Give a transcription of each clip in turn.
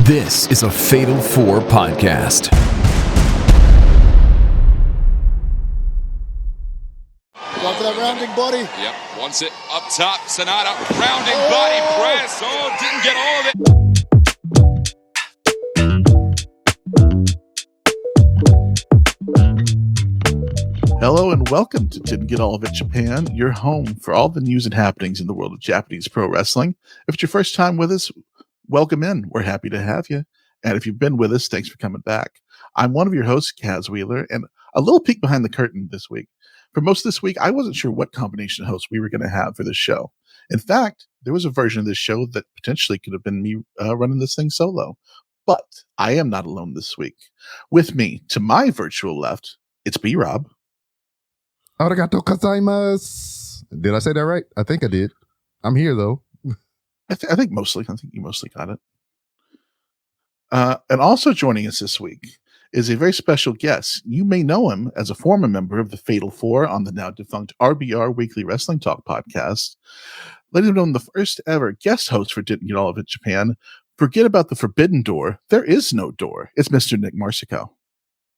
This is a Fatal 4 podcast. Go for that rounding body. Yep, wants it up top. Sonata, rounding body press. Oh, didn't get all of it. Hello and welcome to Didn't Get All of It Japan, your home for all the news and happenings in the world of Japanese pro wrestling. If it's your first time with us, welcome in. We're happy to have you. And if you've been with us, thanks for coming back. I'm one of your hosts, Kaz Wheeler, and a little peek behind the curtain this week. For most of this week, I wasn't sure what combination of hosts we were going to have for this show. In fact, there was a version of this show that potentially could have been me running this thing solo. But I am not alone this week. With me, to my virtual left, it's B-Rob. Arigato gozaimasu. Did I say that right? I think I did. I'm here, though. I think you mostly got it. And also joining us this week is a very special guest. You may know him as a former member of the Fatal 4 on the now defunct RBR Weekly Wrestling Talk podcast. Ladies and gentlemen, the first ever guest host for Didn't Get All of It Japan. Forget about the forbidden door. There is no door. It's Mr. Nick Marsico.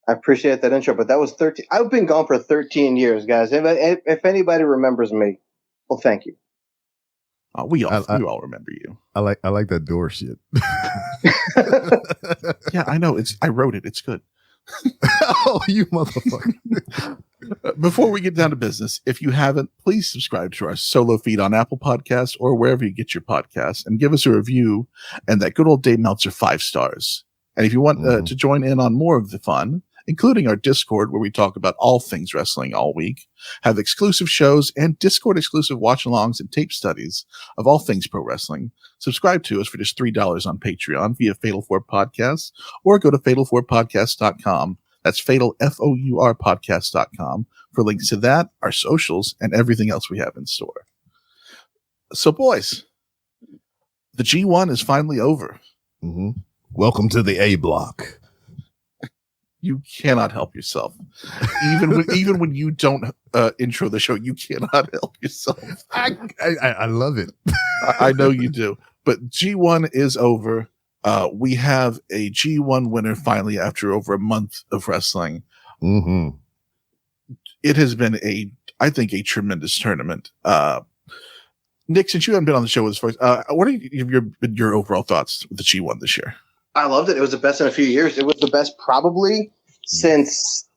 I appreciate that intro, but that was 13. I've been gone for 13 years, guys. If anybody remembers me, well, thank you. We all remember you. I like that door shit. Yeah, I know. I wrote it. It's good. Oh, you motherfucker. Before we get down to business, if you haven't, please subscribe to our solo feed on Apple Podcasts or wherever you get your podcasts and give us a review and that good old Dave Meltzer 5 stars. And if you want to join in on more of the fun, including our Discord where we talk about all things wrestling all week, have exclusive shows and Discord exclusive watch-alongs and tape studies of all things pro wrestling, subscribe to us for just $3 on Patreon via Fatal 4 Podcasts or go to fatal4podcast.com. That's fatal, F-O-U-R podcast.com for links to that, our socials, and everything else we have in store. So, boys, the G1 is finally over. Mm-hmm. Welcome to the A block. You cannot help yourself. Even when you don't intro the show, you cannot help yourself. I love it. I know you do. But G1 is over. We have a G1 winner finally after over a month of wrestling. Mm-hmm. It has been I think a tremendous tournament. Nick, since you haven't been on the show with us first, what are your overall thoughts with the G1 this year? I loved it. It was the best in a few years. It was the best probably since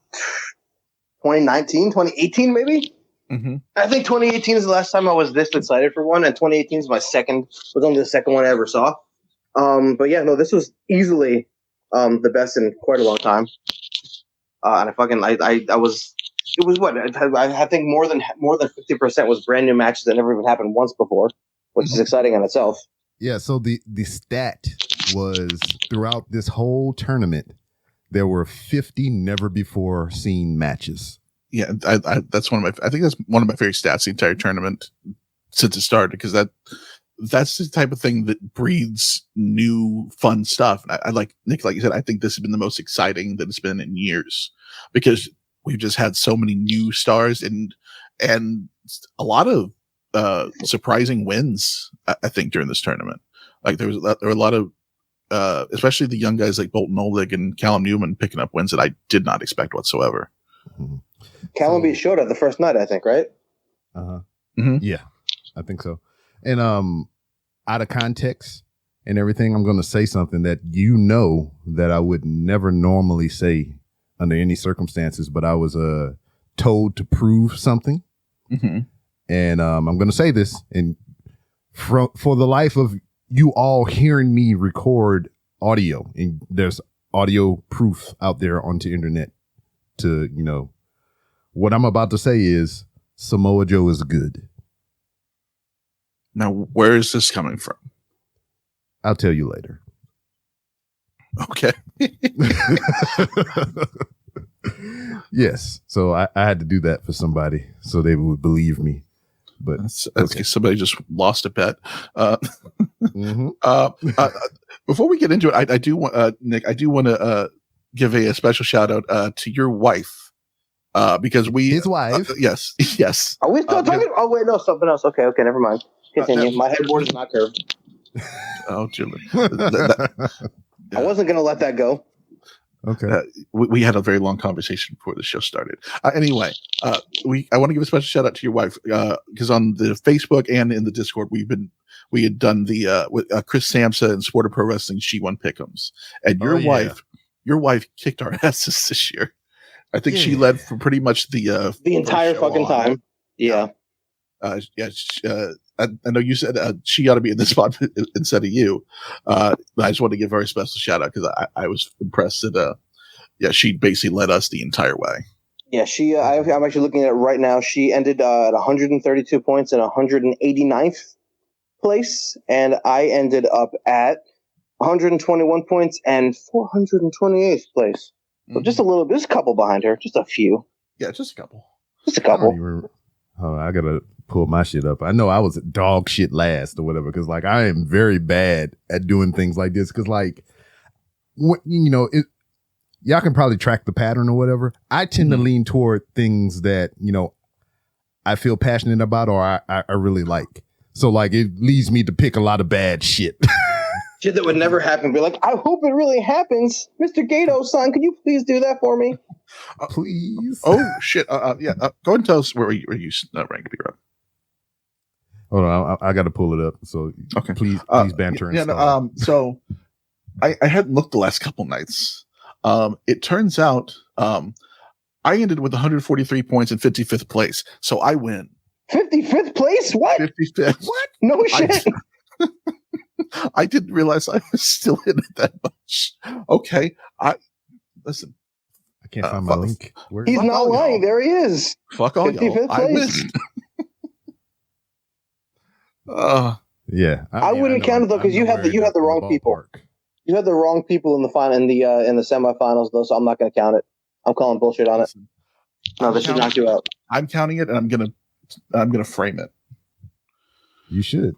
2019, 2018 maybe. Mm-hmm. I think 2018 is the last time I was this excited for one, and 2018 is was only the second one I ever saw. But yeah, no, this was easily the best in quite a long time. And it was what I think more than 50% was brand new matches that never even happened once before, which is exciting in itself. Yeah, so the stat was throughout this whole tournament, there were 50 never before seen matches. Yeah, I think that's one of my favorite stats the entire tournament since it started, because that's the type of thing that breeds new fun stuff. And I like Nick, like you said, I think this has been the most exciting that it's been in years, because we've just had so many new stars and a lot of surprising wins. I think during this tournament, like there were a lot of especially the young guys like Bolton Oleg and Callum Newman picking up wins that I did not expect whatsoever. Mm-hmm. Callum beat Shota the first night, I think, right? Uh-huh. Mm-hmm. Yeah, I think so. And out of context and everything, I'm going to say something that that I would never normally say under any circumstances, but I was told to prove something. Mm-hmm. And I'm going to say this, and for the life of you all hearing me record audio, and there's audio proof out there onto internet to, what I'm about to say is Samoa Joe is good. Now, where is this coming from? I'll tell you later. Okay. Yes. So I had to do that for somebody so they would believe me. But that's okay. Somebody just lost a bet. Mm-hmm. Before we get into it, I do want Nick. I do want to give a special shout out to your wife, because his wife. Yes. Are we still talking? Oh wait, no, something else. Okay, never mind. Continue. My headboard is not curved. Oh, Jimmy. Yeah. I wasn't going to let that go. Okay. We had a very long conversation before the show started. Anyway, I want to give a special shout out to your wife because on the Facebook and in the Discord we had done the with Chris Samsa and Sport of Pro Wrestling G1 Pick'ems, and your wife kicked our asses this year. I think she led for pretty much the entire fucking time. Yeah. I know you said she ought to be in this spot instead of you. I just want to give her a special shout out because I was impressed that she basically led us the entire way. Yeah, I'm actually looking at it right now. She ended at 132 points in 189th place, and I ended up at 121 points and 428th place. So just a couple behind her, just a few. Yeah, just a couple. I gotta pull my shit up. I know I was dog shit last or whatever because like I am very bad at doing things like this because like y'all can probably track the pattern or whatever. I tend to lean toward things that I feel passionate about or I really like. So like it leads me to pick a lot of bad shit. Shit that would never happen. Be like, I hope it really happens, Mr. Gato-san. Could you please do that for me? Please. Oh shit! Go ahead and tell us where you ranked, B-Rock. Hold on, I got to pull it up. So okay, please banter and stuff. So I hadn't looked the last couple nights. It turns out I ended with 143 points in 55th place, so I win. 55th place? What? 55th? What? No shit. I didn't realize I was still in it that much. Okay, listen. I can't find my link. He's not lying. There he is. Fuck all y'all. I win. Yeah, I wouldn't count it though because you had the wrong people. You had the wrong people in the final in the semifinals though, so I'm not going to count it. I'm calling bullshit on it. No, this should knock you out. I'm counting it, and I'm gonna frame it. You should.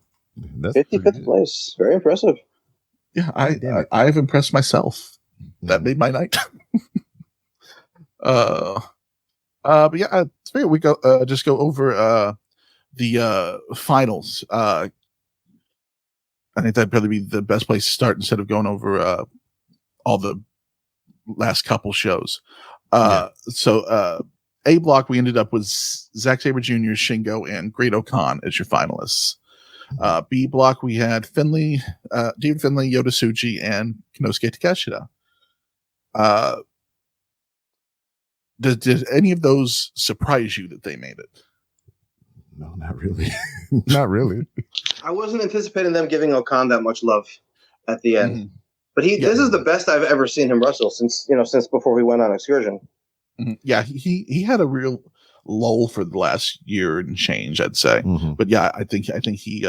That's 55th place. Very impressive. Yeah, I've impressed myself. That made my night. But yeah, it's fair. We go just go over the finals. I think that'd probably be the best place to start instead of going over all the last couple shows. So A block, we ended up with Zack Sabre Jr., Shingo, and Great Okan as your finalists. B block, we had David Finlay, Yota Tsuji, and Konosuke Takeshita. Did any of those surprise you that they made it? No, not really. Not really. I wasn't anticipating them giving Okan that much love at the end. Mm-hmm. But this is the best I've ever seen him wrestle since before we went on excursion. Mm-hmm. Yeah, he had a real lull for the last year and change, I'd say. Mm-hmm. But yeah, I think he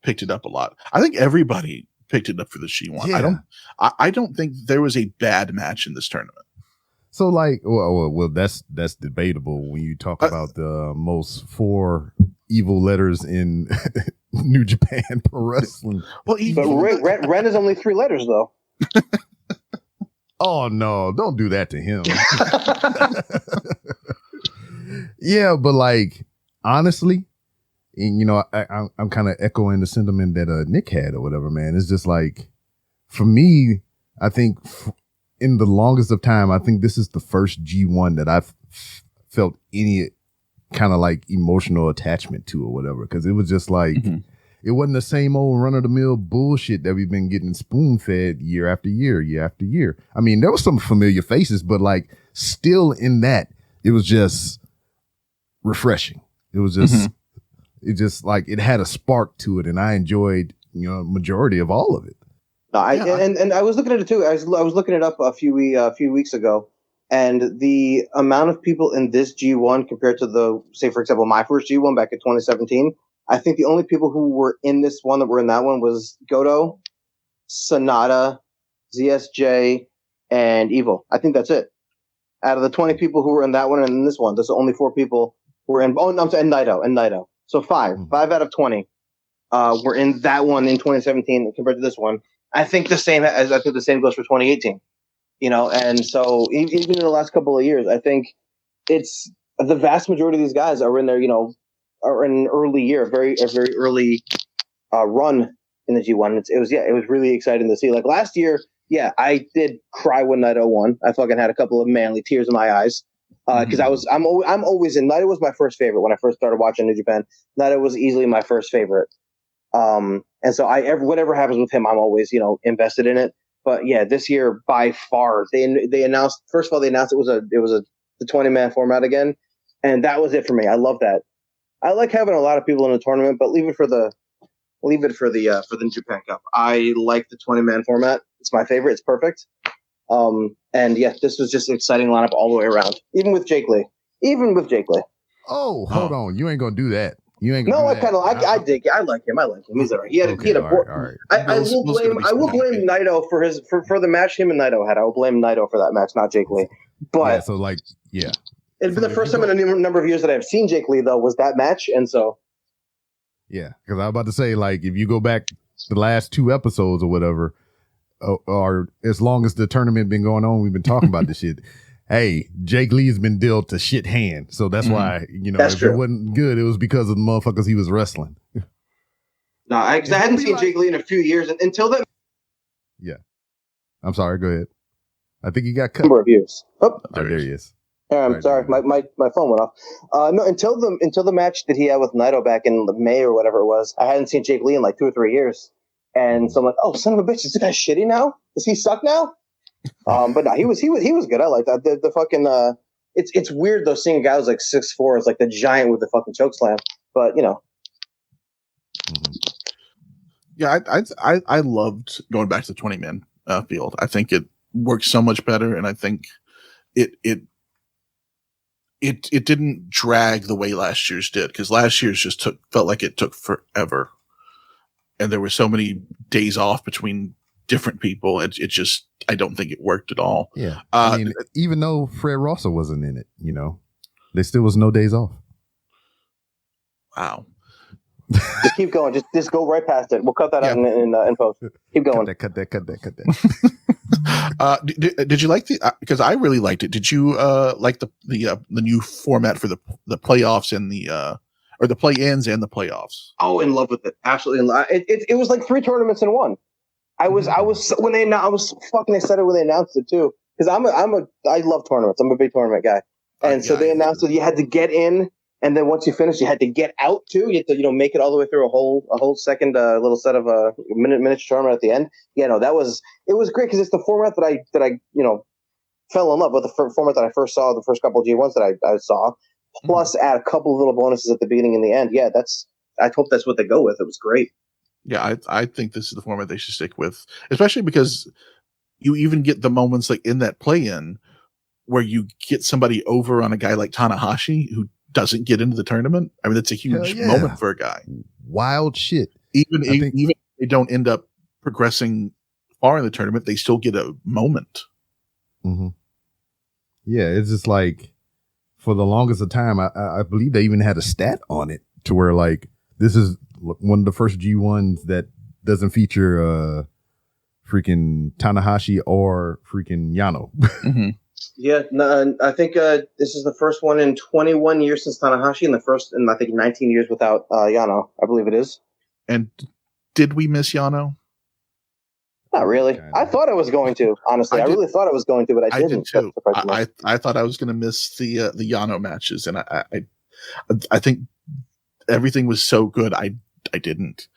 picked it up a lot. I think everybody picked it up for the G1. Yeah. I don't think there was a bad match in this tournament. So like, well, that's debatable when you talk about the most 4 evil letters in New Japan Pro Wrestling. Well, but Ren is only 3 letters though. Oh no! Don't do that to him. Yeah, but like honestly, and I'm kind of echoing the sentiment that Nick had or whatever. Man, it's just like for me, I think. In the longest of time, I think this is the first G1 that I've felt any kind of like emotional attachment to or whatever. Because it was just like, It wasn't the same old run-of-the-mill bullshit that we've been getting spoon-fed year after year. I mean, there was some familiar faces, but like still in that, it was just refreshing. It was just, it just like, it had a spark to it. And I enjoyed, majority of all of it. No, and I was looking at it too. I was looking it up a few weeks ago, and the amount of people in this G1 compared to say for example my first G1 back in 2017, I think the only people who were in this one that were in that one was Goto, Sonata, ZSJ, and Evil. I think that's it. Out of the 20 people who were in that one and in this one, there's only 4 people who were in. Oh, no, and Naito. So 5 out of 20 were in that one in 2017 compared to this one. I think the same goes for 2018, and so even in the last couple of years, I think it's the vast majority of these guys are in their, are in an early year, a very early run in the G1. It was really exciting to see. Like last year, yeah, I did cry when Naito won. I fucking had a couple of manly tears in my eyes because I'm always in. Naito was my first favorite when I first started watching New Japan. Naito was easily my first favorite. And so whatever happens with him, I'm always invested in it. But yeah, this year by far they announced, first of all, they announced it was the 20-man format again, and that was it for me. I love that. I like having a lot of people in a tournament, but leave it for the New Japan Cup. I like the 20-man format. It's my favorite. It's perfect. And yeah, this was just an exciting lineup all the way around. Even with Jake Lee. Oh, hold on. You ain't gonna do that. You ain't gonna No, do I that. kind of I dig it. I like him. He's all right. He had a all right. I will blame Naito for the match him and Naito had. I will blame Naito for that match, not Jake Lee. But it's been the first time in a number of years that I've seen Jake Lee though was that match, and so yeah, because I was about to say, like, if you go back the last 2 episodes or whatever, or as long as the tournament been going on, we've been talking about this shit. Hey, Jake Lee's been dealt to shit hand, so that's why if it wasn't good, it was because of the motherfuckers he was wrestling. No, I hadn't seen Jake Lee in a few years until then. Yeah, I'm sorry. Go ahead. I think he got cut. Number of years. Oh, there he is. I'm sorry, my phone went off. No, until the match that he had with Naito back in May or whatever it was, I hadn't seen Jake Lee in like 2 or 3 years, and so I'm like, oh, son of a bitch, is this guy shitty now? Does he suck now? But no, he was good. I like that. The fucking it's weird though seeing guys like 6'4" is like the giant with the fucking choke slam, but Yeah, I loved going back to the 20-man field. I think it works so much better, and I think it didn't drag the way last year's did, because last year's just felt like it took forever, and there were so many days off between different people. It just, I don't think it worked at all. Yeah, I mean, even though Fred Rossa wasn't in it, there still was no days off. Wow. Just keep going. Just go right past it. We'll cut that out in post. Keep going. Cut that. Did you like because I really liked it. Did you like the new format for the playoffs and or the play-ins and the playoffs? Oh, in love with it. Absolutely in love. It was like 3 tournaments in one. I was fucking excited when they announced it too, because I love tournaments. I'm a big tournament guy, and so they announced that you had to get in, and then once you finish, you had to get out too. You had to make it all the way through a whole second little set of miniature tournament at the end. Yeah, no, it was great because it's the format that I fell in love with, the format that I first saw, the first couple of G1s that I saw, plus add a couple of little bonuses at the beginning and the end. Yeah, I hope that's what they go with. It was great. Yeah, I think this is the format they should stick with, especially because you even get the moments like in that play-in where you get somebody over on a guy like Tanahashi who doesn't get into the tournament. I mean, that's a huge moment for a guy. Wild shit. Even if they don't end up progressing far in the tournament, they still get a moment. Mm-hmm. Yeah, it's just like for the longest of time, I believe they even had a stat on it to where like this is one of the first G1s that doesn't feature freaking Tanahashi or freaking Yano. Mm-hmm. Yeah, no, I think this is the first one in 21 years since Tanahashi, and the first in I think 19 years without Yano. I believe it is. And did we miss Yano? Not really. I thought I was going to. Honestly, I really thought I was going to, but I didn't. I did too. I thought I was going to miss the Yano matches, and I think everything was so good. I didn't.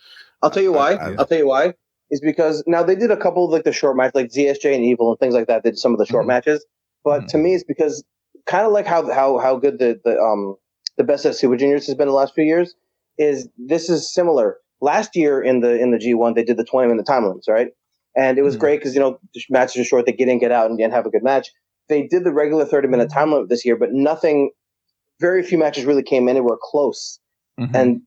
I'll tell you why. I'll tell you why. Is because now they did a couple of like the short matches, like ZSJ and Evil and things like that. They did some of the short matches, but to me, it's because kind of like how good the best of Super Juniors has been the last few years. This is similar. Last year in the G1, they did the 20-minute time limits, right? And it was great because the matches are short. They get in, get out, and have a good match. They did the regular 30-minute time limit this year, but very few matches really came anywhere close. Mm-hmm. And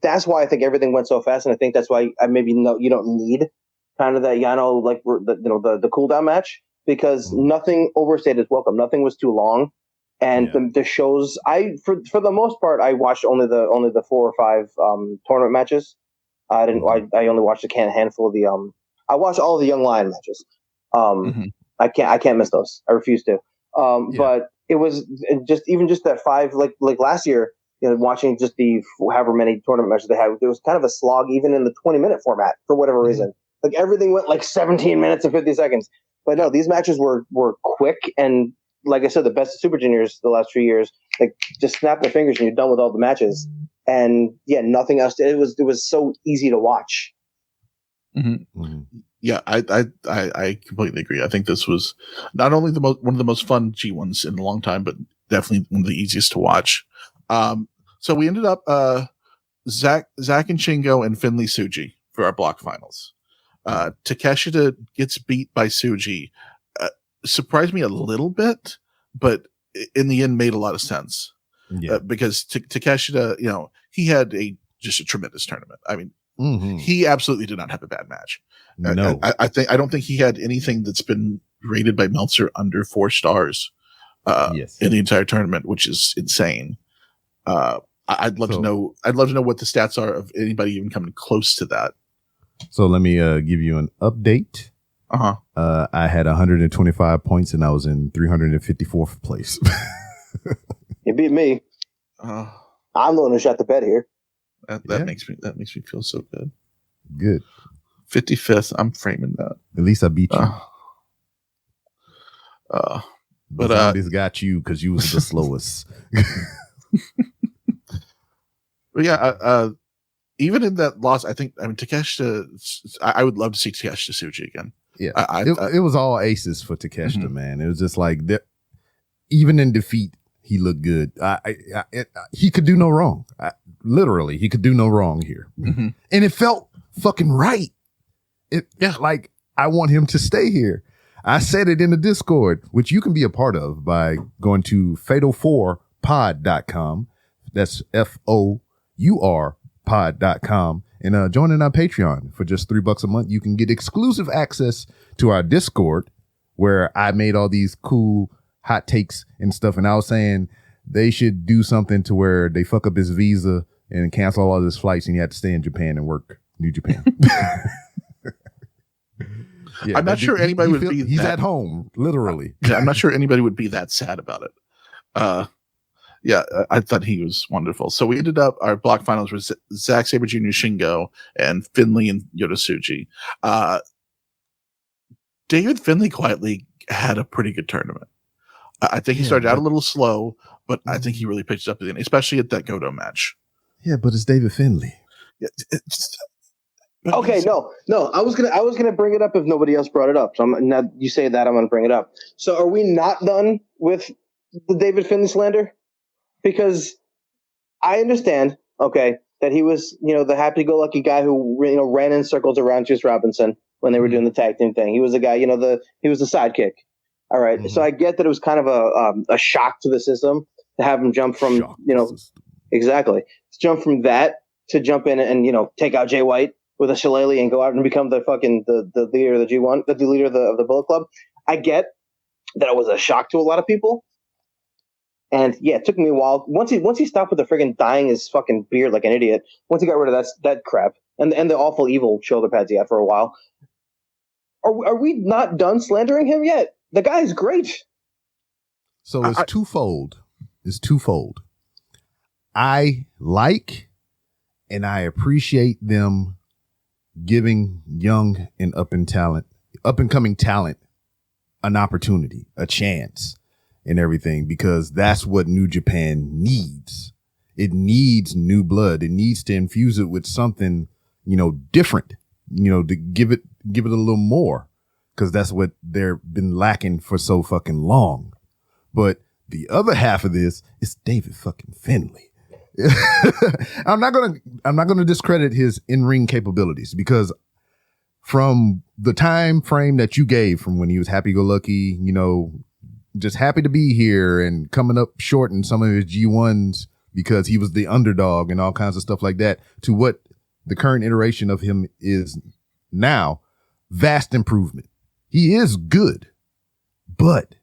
that's why I think everything went so fast. And I think that's why you don't need kind of that Yano, like the cool down match, because nothing overstayed its welcome. Nothing was too long. And the shows, for the most part, I watched only the 4 or 5 tournament matches. I only watched a handful of I watched all of the Young Lion matches. I can't miss those. I refuse to. But it was just that 5, like last year, watching just the however many tournament matches they had, there was kind of a slog even in the 20-minute format for whatever reason. Like everything went like 17 minutes and 50 seconds. But no, these matches were quick, and like I said, the best of Super Juniors the last few years, like just snap their fingers and you're done with all the matches. And yeah, nothing else. It was so easy to watch. Mm-hmm. Mm-hmm. Yeah, I completely agree. I think this was not only one of the most fun G1s in a long time, but definitely one of the easiest to watch. So we ended up Zach and Shingo and Finley Tsuji for our block finals. Takeshita gets beat by Tsuji. Surprised me a little bit, but in the end made a lot of sense. Yeah. Because Takeshita, he had just a tremendous tournament. I mean, he absolutely did not have a bad match. No, I don't think he had anything that's been rated by Meltzer under 4 stars in the entire tournament, which is insane. I'd love to know what the stats are of anybody even coming close to that. So let me give you an update. I had 125 points and I was in 354th place. You beat me. I'm the one who shot the bed here. That makes me feel so good. Good. 55th. I'm framing that. At least I beat you. But zombies got you because you was the slowest. But yeah, even in that loss, I mean Takeshita. I would love to see Takeshita Tsuji again. Yeah, it was all aces for Takeshita, man. It was just like even in defeat, he looked good. He could do no wrong. Literally, he could do no wrong here, and it felt fucking right. Like I want him to stay here. I said it in the Discord, which you can be a part of by going to fatal4pod.com. That's FOUR pod.com and joining our Patreon for just $3 a month. You can get exclusive access to our Discord where I made all these cool hot takes and stuff. And I was saying they should do something to where they fuck up his visa and cancel all his flights and he had to stay in Japan and work New Japan. Yeah, I'm not sure anybody would be. He's at home, literally. Yeah, I'm not sure anybody would be that sad about it. Yeah, I thought he was wonderful. So we ended up, our block finals were Zack Sabre Jr. Shingo and Finley and Yota Tsuji. David Finley quietly had a pretty good tournament. I think he started out a little slow, but I think he really pitched up at the end, especially at that Goto match. Yeah, but it's David Finley. Yeah, okay, no. I was gonna bring it up if nobody else brought it up. So now you say that, I'm gonna bring it up. So are we not done with the David Finley slander? Because I understand, okay, that he was, the happy-go-lucky guy who ran in circles around Juice Robinson when they were doing the tag team thing. He was the guy, he was the sidekick. All right, so I get that it was kind of a shock to the system to have him jump from, exactly, to jump from that to jump in and take out Jay White with a shillelagh and go out and become the leader of the G1, the leader of the Bullet Club. I get that it was a shock to a lot of people. And yeah, it took me a while. Once he stopped with the friggin' dyeing his fucking beard like an idiot, once he got rid of that crap and the awful evil shoulder pads he had for a while, are we not done slandering him yet? The guy's great. So it's twofold. It's twofold. I like and I appreciate them giving young and up and coming talent an opportunity, a chance. And everything, because that's what New Japan needs. It needs new blood. It needs to infuse it with something, different, to give it a little more, because that's what they've been lacking for so fucking long. But the other half of this is David fucking Finley. I'm not gonna discredit his in-ring capabilities, because from the time frame that you gave from when he was happy-go-lucky, just happy to be here and coming up short in some of his G1s because he was the underdog and all kinds of stuff like that, to what the current iteration of him is now, vast improvement. He is good, but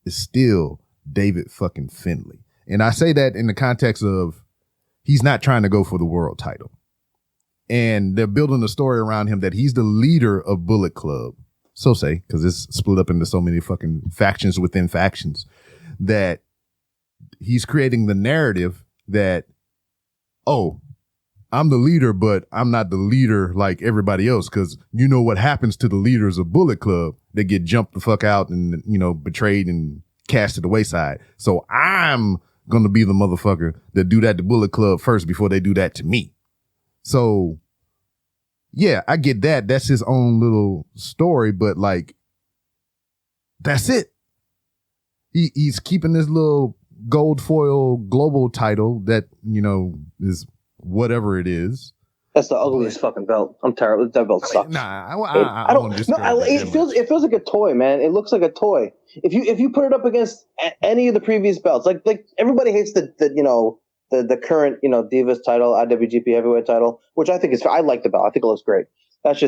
it's still David fucking Finley. And I say that in the context of he's not trying to go for the world title. And they're building a story around him that he's the leader of Bullet Club. So say, because it's split up into so many fucking factions within factions, that he's creating the narrative that, I'm the leader, but I'm not the leader like everybody else. Cause you know what happens to the leaders of Bullet Club? They get jumped the fuck out and, betrayed and cast to the wayside. So I'm going to be the motherfucker that do that to Bullet Club first before they do that to me. So yeah, I get that. That's his own little story, but like, that's it. He's keeping this little gold foil global title that, is whatever it is. That's the ugliest fucking belt. I'm terrible. That belt sucks. I don't want to it feels like a toy, man. It looks like a toy. If you put it up against any of the previous belts, like everybody hates the current Divas title, IWGP Heavyweight title, which I think I like the belt. I think it looks great. That's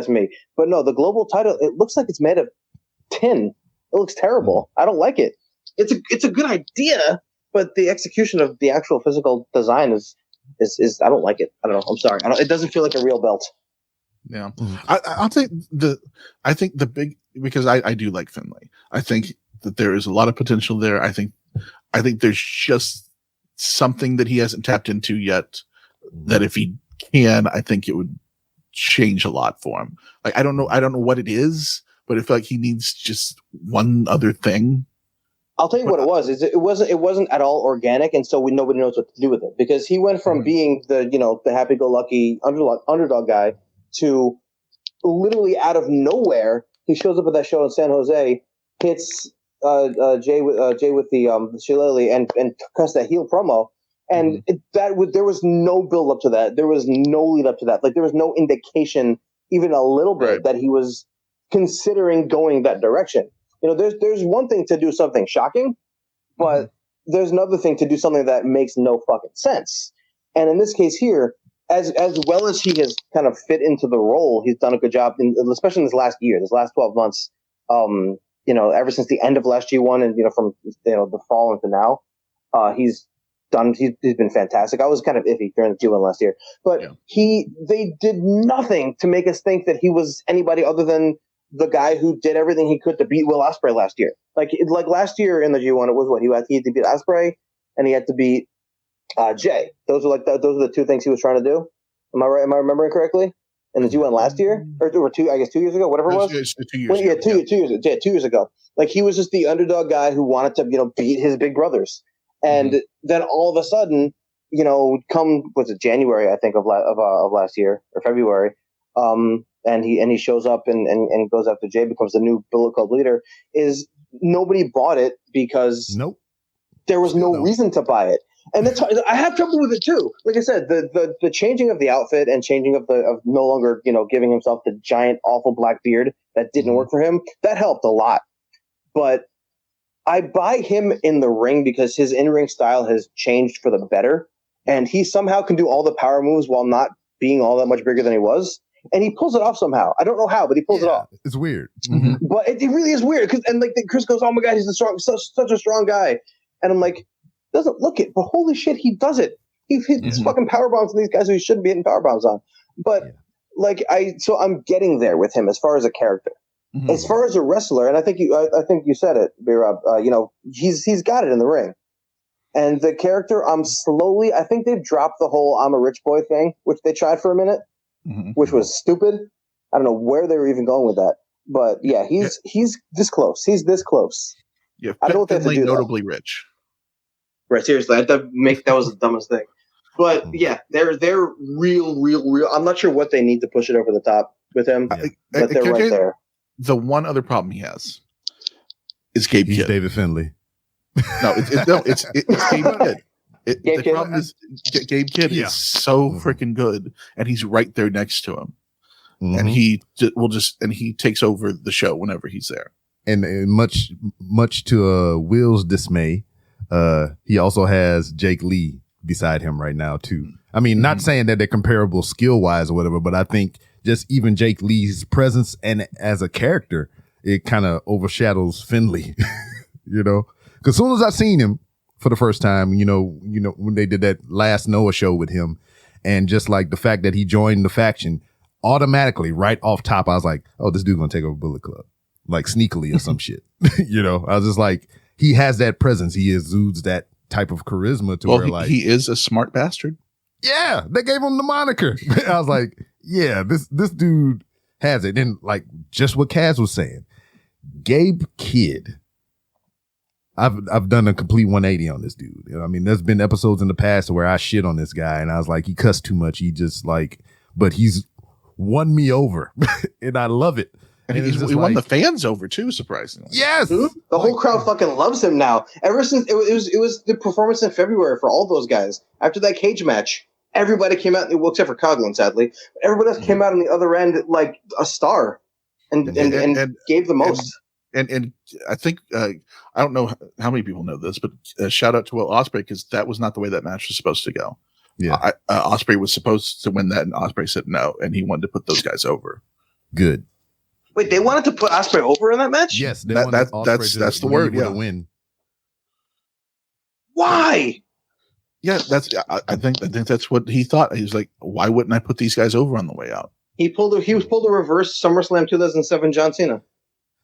me. But no, the global title, it looks like it's made of tin. It looks terrible. I don't like it. It's a good idea, but the execution of the actual physical design is I don't like it. I don't know. I'm sorry. It doesn't feel like a real belt. Yeah. I'll take because I do like Finlay. I think that there is a lot of potential there. I think there's just something that he hasn't tapped into yet that if he can, I think it would change a lot for him. Like, I don't know what it is, but I feel like he needs just one other thing. I'll tell you what it was. It wasn't at all organic, and so nobody knows what to do with it, because he went from being the happy-go-lucky underdog guy to literally out of nowhere he shows up at that show in San Jose, hits Jay with the shillelagh and cuts that heel promo, and there was no build up to that. There was no lead up to that. Like, there was no indication, even a little bit, that he was considering going that direction. There's one thing to do something shocking, but there's another thing to do something that makes no fucking sense. And in this case here, as well as he has kind of fit into the role, he's done a good job, especially in this last year, this last 12 months. Ever since the end of last G1 and from the fall into now, he's been fantastic. I was kind of iffy during the G1 last year, but they did nothing to make us think that he was anybody other than the guy who did everything he could to beat Will Ospreay last year. Like last year in the G1, it was what he had to beat Ospreay and he had to beat Jay. Those are the two things he was trying to do. Am I right? Am I remembering correctly? In the G1 last year, or 2 years ago, whatever it was. 2 years ago. 2 years ago. Like, he was just the underdog guy who wanted to beat his big brothers, and then all of a sudden, come January, I think of last year, or February. And he shows up and goes after Jay, becomes the new Bullet Club leader. Is nobody bought it because there was no reason to buy it, and that's I have trouble with it too. Like I said, the changing of the outfit and changing of no longer giving himself the giant awful black beard that didn't work for him, that helped a lot. But I buy him in the ring because his in-ring style has changed for the better, and he somehow can do all the power moves while not being all that much bigger than he was. And he pulls it off somehow. I don't know how, but he pulls it off. It's weird. But it really is weird. Chris goes, "Oh my God, he's such a strong guy." And I'm like, doesn't look it, but holy shit, he does it. He hits fucking power bombs on these guys who he shouldn't be hitting power bombs on. But so I'm getting there with him as far as a character. As far as a wrestler, and I think you said it, B-Rob, he's got it in the ring. And the character, I think they've dropped the whole "I'm a rich boy" thing, which they tried for a minute. Which was stupid. I don't know where they were even going with that. But yeah, he's this close. He's this close. Yeah, I don't know what they have to do. Notably rich. Right, seriously, that was the dumbest thing. But yeah, they're real. I'm not sure what they need to push it over the top with him, but they're right there. The one other problem he has is Gabe Kidd. David Finlay. No, it's Gabe Kidd. The problem is Gabe Kidd is so freaking good, and he's right there next to him, and he takes over the show whenever he's there. And much to Will's dismay, he also has Jake Lee beside him right now too. I mean, not saying that they're comparable skill wise or whatever, but I think just even Jake Lee's presence and as a character, it kind of overshadows Finlay, because as soon as I seen him for the first time, when they did that last Noah show with him, and just like the fact that he joined the faction, automatically right off top, I was like, oh, this dude's gonna take over Bullet Club, like sneakily or some shit. I was just like, he has that presence. He exudes that type of charisma to where like he is a smart bastard. Yeah, they gave him the moniker. I was like, yeah, this dude has it. And like just what Kaz was saying, Gabe Kidd. I've done a complete 180 on this dude. You know, I mean, there's been episodes in the past where I shit on this guy and I was like, he cussed too much. He just like, but he's won me over, and I love it. And he won the fans over too, surprisingly. Yes, the whole crowd fucking loves him now. Ever since it was the performance in February for all those guys after that cage match. Everybody came out, well, except for Coughlin, sadly. Everybody else came out on the other end like a star, and gave the most. And I think I don't know how many people know this, but shout out to Will Ospreay, because that was not the way that match was supposed to go. Yeah, Ospreay was supposed to win that, and Ospreay said no, and he wanted to put those guys over. Good. Wait, they wanted to put Ospreay over in that match? Yes, that's the word. Yeah, win. Why? Yeah, I think that's what he thought. He was like, why wouldn't I put these guys over on the way out? He pulled a reverse SummerSlam 2007 John Cena.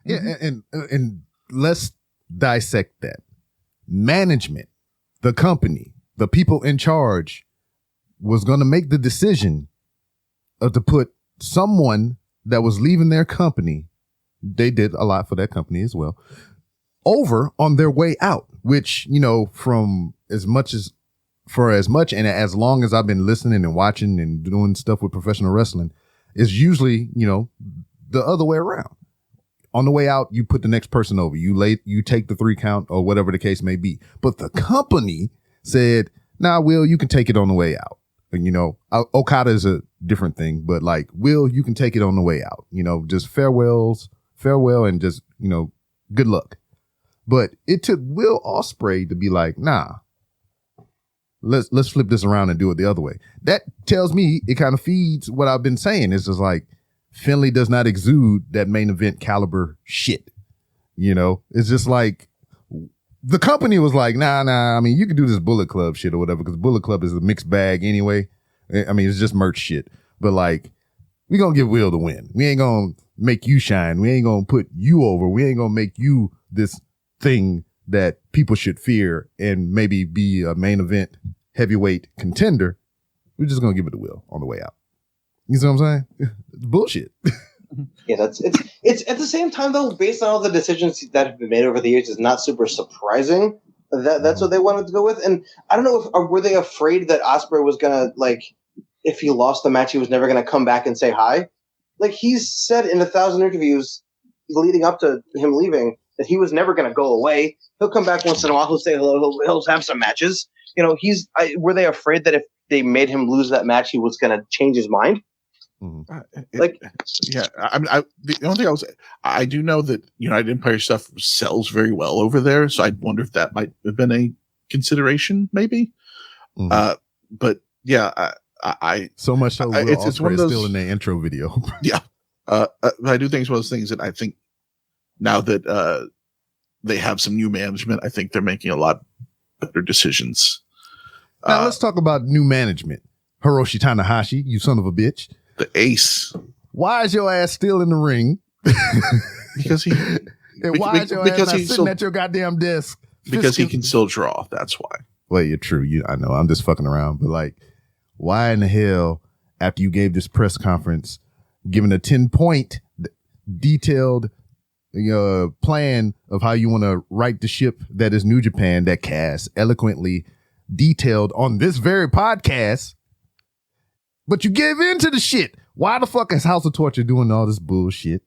Yeah, and let's dissect that. Management, the company, the people in charge was going to make the decision to put someone that was leaving their company, they did a lot for that company as well, over on their way out, which, you know, as much and as long as I've been listening and watching and doing stuff with professional wrestling, is usually, you know, the other way around. On the way out, you put the next person over. You take the 3 count or whatever the case may be. But the company said, nah, Will, you can take it on the way out. And, you know, Okada is a different thing, but like, Will, you can take it on the way out. You know, just farewell and just, you know, good luck. But it took Will Ospreay to be like, nah, let's flip this around and do it the other way. That tells me, it kind of feeds what I've been saying. It's just like, Finlay does not exude that main event caliber shit. You know, it's just like the company was like, nah. I mean, you can do this Bullet Club shit or whatever, because Bullet Club is a mixed bag anyway. I mean, it's just merch shit. But like, we gonna give Will the win. We ain't gonna make you shine. We ain't gonna put you over. We ain't gonna make you this thing that people should fear and maybe be a main event heavyweight contender. We're just gonna give it to Will on the way out. You see what I'm saying? It's bullshit. Yeah, it's at the same time though, based on all the decisions that have been made over the years, it's not super surprising that that's what they wanted to go with. And I don't know were they afraid that Ospreay was gonna, like, if he lost the match, he was never gonna come back and say hi. Like, he's said in 1,000 interviews leading up to him leaving that he was never gonna go away. He'll come back once in a while. He'll say hello. He'll have some matches. You know, were they afraid that if they made him lose that match, he was gonna change his mind? Mm-hmm. I mean, the only thing I do know that United Empire stuff sells very well over there, so I wonder if that might have been a consideration, maybe. Mm-hmm. But yeah, I so much so it's one of those, still in the intro video. Yeah, I do think it's one of those things that I think now that they have some new management, I think they're making a lot better decisions. Now let's talk about new management. Hiroshi Tanahashi, you son of a bitch. The ace. Why is your ass still in the ring? Because he. And why is your ass not sitting at your goddamn desk? Because he can still draw. That's why. Well, you're true. I know. I'm just fucking around. But like, why in the hell, after you gave this press conference, giving a 10-point detailed plan of how you want to right the ship that is New Japan, that Cass eloquently detailed on this very podcast, but you gave in to the shit. Why the fuck is House of Torture doing all this bullshit?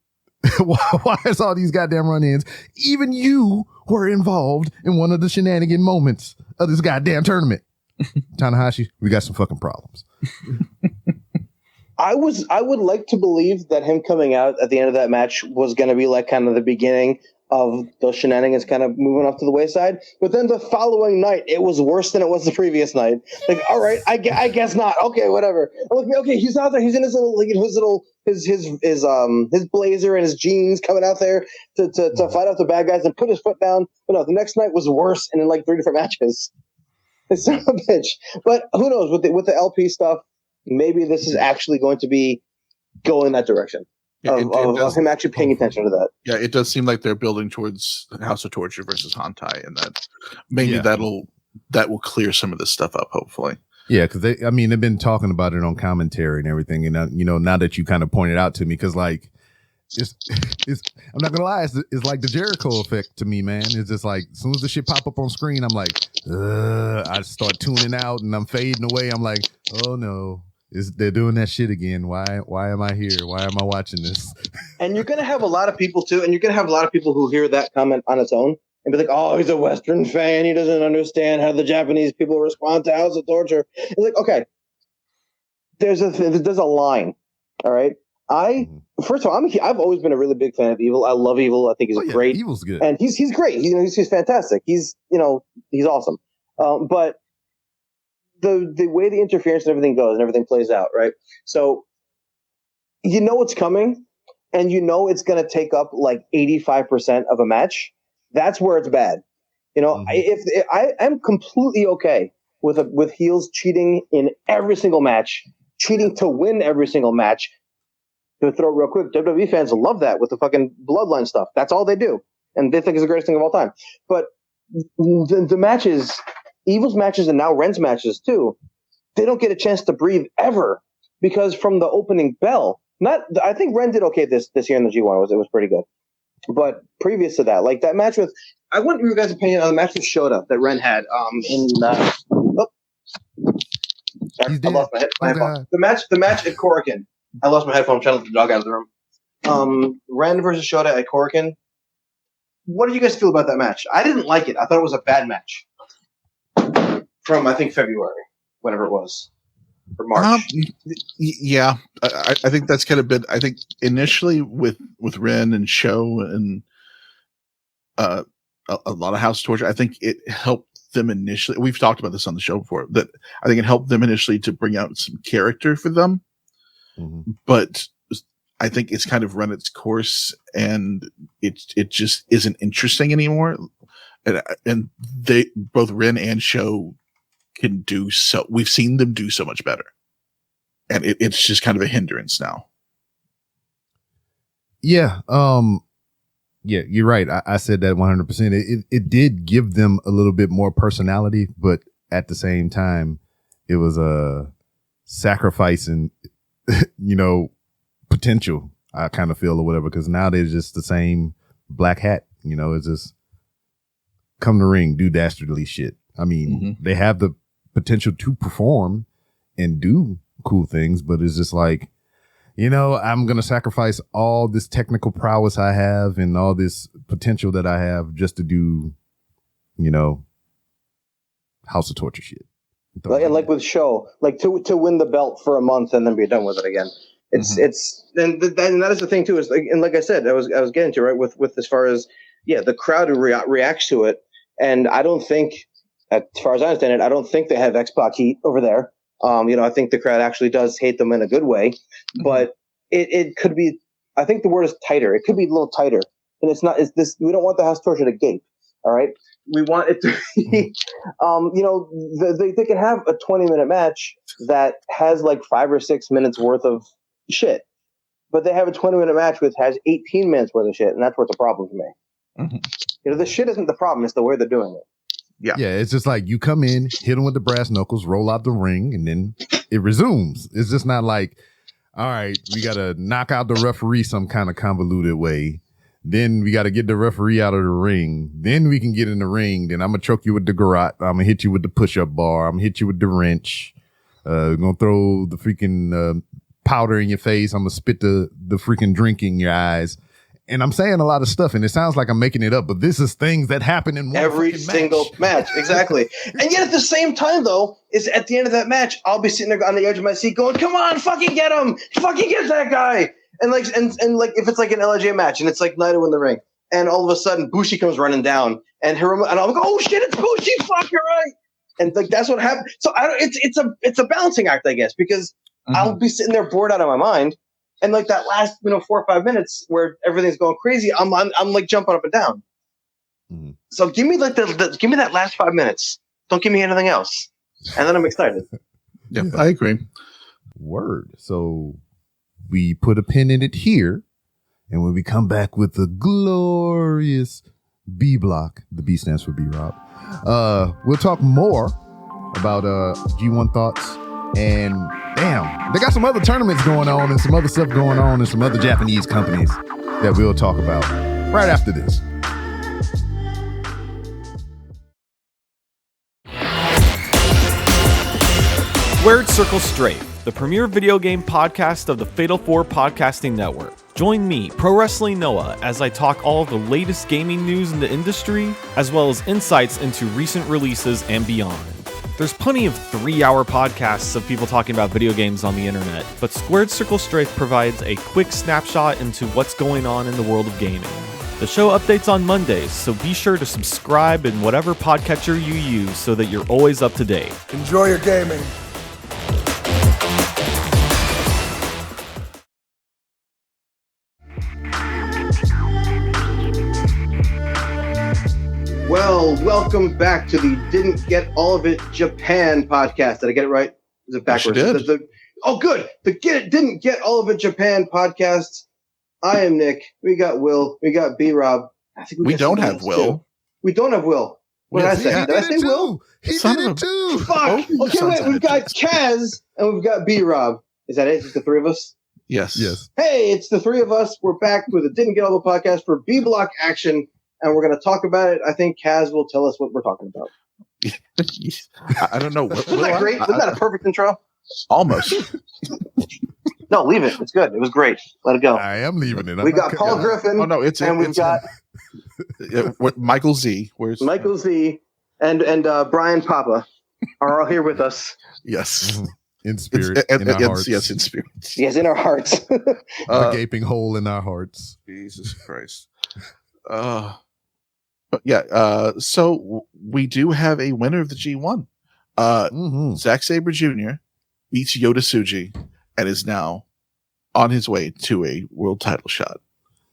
Why is all these goddamn run-ins? Even you were involved in one of the shenanigan moments of this goddamn tournament. Tanahashi, we got some fucking problems. I would like to believe that him coming out at the end of that match was going to be like kind of the beginning of those shenanigans kind of moving off to the wayside. But then the following night, it was worse than it was the previous night. Like, all right, I guess not. Okay, whatever. I'm like, okay, he's out there. He's in his little, his blazer and his jeans coming out there to fight off the bad guys and put his foot down. But no, the next night was worse and in like 3 different matches. It's son of a bitch. But who knows with the LP stuff? Maybe this is actually going to be going that direction. Of him actually paying attention to that. Yeah, it does seem like they're building towards House of Torture versus Hantai, and that maybe that will clear some of this stuff up, hopefully. Yeah, because they've been talking about it on commentary and everything, and now that you kind of pointed out to me, because like it's I'm not gonna lie, it's like the Jericho effect to me, man. It's just like as soon as the shit pop up on screen, I'm like, I start tuning out and I'm fading away. I'm like, oh no, they're doing that shit again. Why am I here? Why am I watching this? And you're gonna have a lot of people too, and you're gonna have a lot of people who hear that comment on its own and be like, oh, he's a Western fan. He doesn't understand how the Japanese people respond to House of Torture. It's like, okay, there's a line, all right? First of all, I've always been a really big fan of Evil. I love Evil. I think he's great. Evil's good. And he's great. He's fantastic. He's awesome. But the way the interference and everything goes and everything plays out, right? So you know it's coming, and you know it's going to take up like 85% of a match. That's where it's bad. If I am completely okay with heels cheating in every single match, cheating to win every single match. To throw it real quick, WWE fans love that with the fucking bloodline stuff. That's all they do, and they think it's the greatest thing of all time. But the matches, Evil's matches, and now Ren's matches too, they don't get a chance to breathe ever because from the opening bell. I think Ren did okay this year in the G1. It was pretty good. But previous to that, like that match with, I want your guys' opinion on the match with Shota that Ren had I lost my headphone. The match at Korakuen. I lost my headphone. I'm trying to let the dog out of the room. Ren versus Shota at Korakuen. What did you guys feel about that match? I didn't like it. I thought it was a bad match. From, I think, February, whenever it was. Or March. Yeah. I think that's kind of been, I think initially with Ren and Show and a lot of House Torture, I think it helped them initially. We've talked about this on the show before, that I think it helped them initially to bring out some character for them. Mm-hmm. But I think it's kind of run its course, and it just isn't interesting anymore. And they both Ren and Show can do so. We've seen them do so much better, and it's just kind of a hindrance now. Yeah, yeah, you're right. I said that 100%. It did give them a little bit more personality, but at the same time, it was a sacrificing, potential. I kind of feel or whatever, because now they're just the same black hat. It's just come to ring, do dastardly shit. I mean, They have the potential to perform and do cool things, but it's just like, I'm going to sacrifice all this technical prowess I have and all this potential that I have just to do, House of Torture shit. Like with Show, like to win the belt for a month and then be done with it again. It's and that is the thing too. Is like I said, I was getting to right with as far as the crowd who reacts to it, and I don't think, as far as I understand it, I don't think they have X-Pac heat over there. I think the crowd actually does hate them in a good way, but it could be. I think the word is tighter. It could be a little tighter, and it's not. It's this. We don't want the House Torture to gape. All right. We want it to be, they can have a 20-minute match that has like 5 or 6 minutes worth of shit, but they have a 20-minute match which has 18 minutes worth of shit, and that's what's a problem to me. The shit isn't the problem; it's the way they're doing it. Yeah, it's just like you come in, hit them with the brass knuckles, roll out the ring, and then it resumes. It's just not like, all right, we got to knock out the referee some kind of convoluted way. Then we got to get the referee out of the ring. Then we can get in the ring. Then I'm going to choke you with the garrote. I'm going to hit you with the push-up bar. I'm going to hit you with the wrench. We're going to throw the freaking powder in your face. I'm going to spit the freaking drink in your eyes. And I'm saying a lot of stuff, and it sounds like I'm making it up, but this is things that happen in every single match. Exactly. And yet at the same time, though, is at the end of that match, I'll be sitting there on the edge of my seat going, come on, fucking get him. Fucking get that guy. And like if it's like an LIJ match and it's like Naito in the ring, and all of a sudden Bushi comes running down, and Hiromu, and I'm like, oh shit, it's Bushi, fuck, you're right. And like that's what happened. So it's a balancing act, I guess, because I'll be sitting there bored out of my mind, and like that last 4 or 5 minutes where everything's going crazy, I'm like jumping up and down. So give me like give me that last 5 minutes. Don't give me anything else, and then I'm excited. Yeah, I agree. Word. So we put a pin in it here, and when we come back with the glorious B block, the B stands for B-Rob, we'll talk more about G1 thoughts. And damn, they got some other tournaments going on and some other stuff going on and some other Japanese companies that we'll talk about right after this. Squared Circle Strafe, the premier video game podcast of the Fatal 4 Podcasting Network. Join me, Pro Wrestling Noah, as I talk all the latest gaming news in the industry, as well as insights into recent releases and beyond. There's plenty of 3-hour podcasts of people talking about video games on the internet, but Squared Circle Strafe provides a quick snapshot into what's going on in the world of gaming. The show updates on Mondays, so be sure to subscribe in whatever podcatcher you use so that you're always up to date. Enjoy your gaming. Well, welcome back to the Didn't Get All of It Japan podcast. Did I get it right? Is it backwards? Yes, you did. Oh, good. The Didn't Get All of It Japan podcast. I am Nick. We got Will. We got B-Rob. I think We don't have Will. Too. We don't have Will. What did I say? Did I say Will? He did it too. Fuck. Okay, wait. We've got Kaz and we've got B-Rob. Is that it? Is the three of us? Yes. Hey, it's the three of us. We're back with a Didn't Get All the podcast for B-Block action, and we're going to talk about it. I think Kaz will tell us what we're talking about. I don't know. Wasn't that great? Wasn't that a perfect intro? Almost. No, leave it. It's good. It was great. Let it go. I am leaving it. We got Paul Griffin. Oh no, we've got Michael Z. Where's Michael Z. and Brian Papa are all here with us. Yes. In spirit, in our hearts. Yes, in spirit. Yes, in our hearts. A gaping hole in our hearts. Jesus Christ. But yeah, so we do have a winner of the G1. Zack Sabre Jr. beats Yota Tsuji and is now on his way to a world title shot.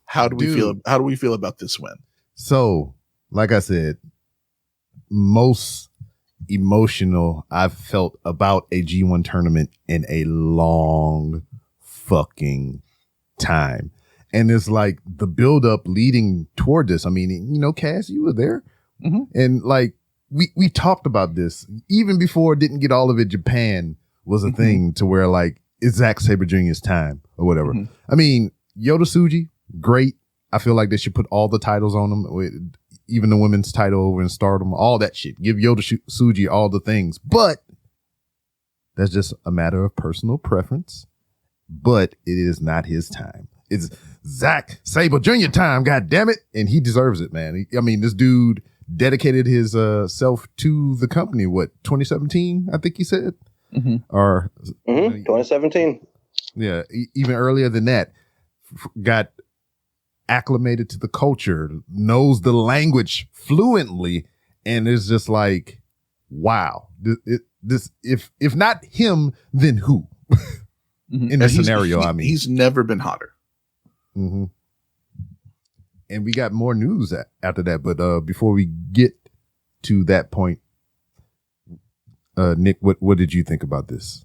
How do we feel? How do we feel about this win? So, like I said, most emotional I've felt about a G1 tournament in a long fucking time. And it's like the buildup leading toward this. I mean, you know, Cass, you were there. And like we talked about this even before Didn't Get All of It Japan was a thing to where like it's Zack Sabre Jr.'s time or whatever. I mean, Yota Tsuji, great. I feel like they should put all the titles on them, even the women's title over in Stardom, all that shit. Give Yota Tsuji all the things. But that's just a matter of personal preference. But it is not his time. It's Zack Sabre Jr. time, God damn it. And he deserves it, man. I mean, this dude dedicated his self to the company, 2017, I think he said? Or 2017. Yeah, even earlier than that, got acclimated to the culture, knows the language fluently, and it's just like, wow, this if not him, then who? In this scenario, I mean, he's never been hotter. And we got more news after that, but before we get to that point, Nick, what did you think about this?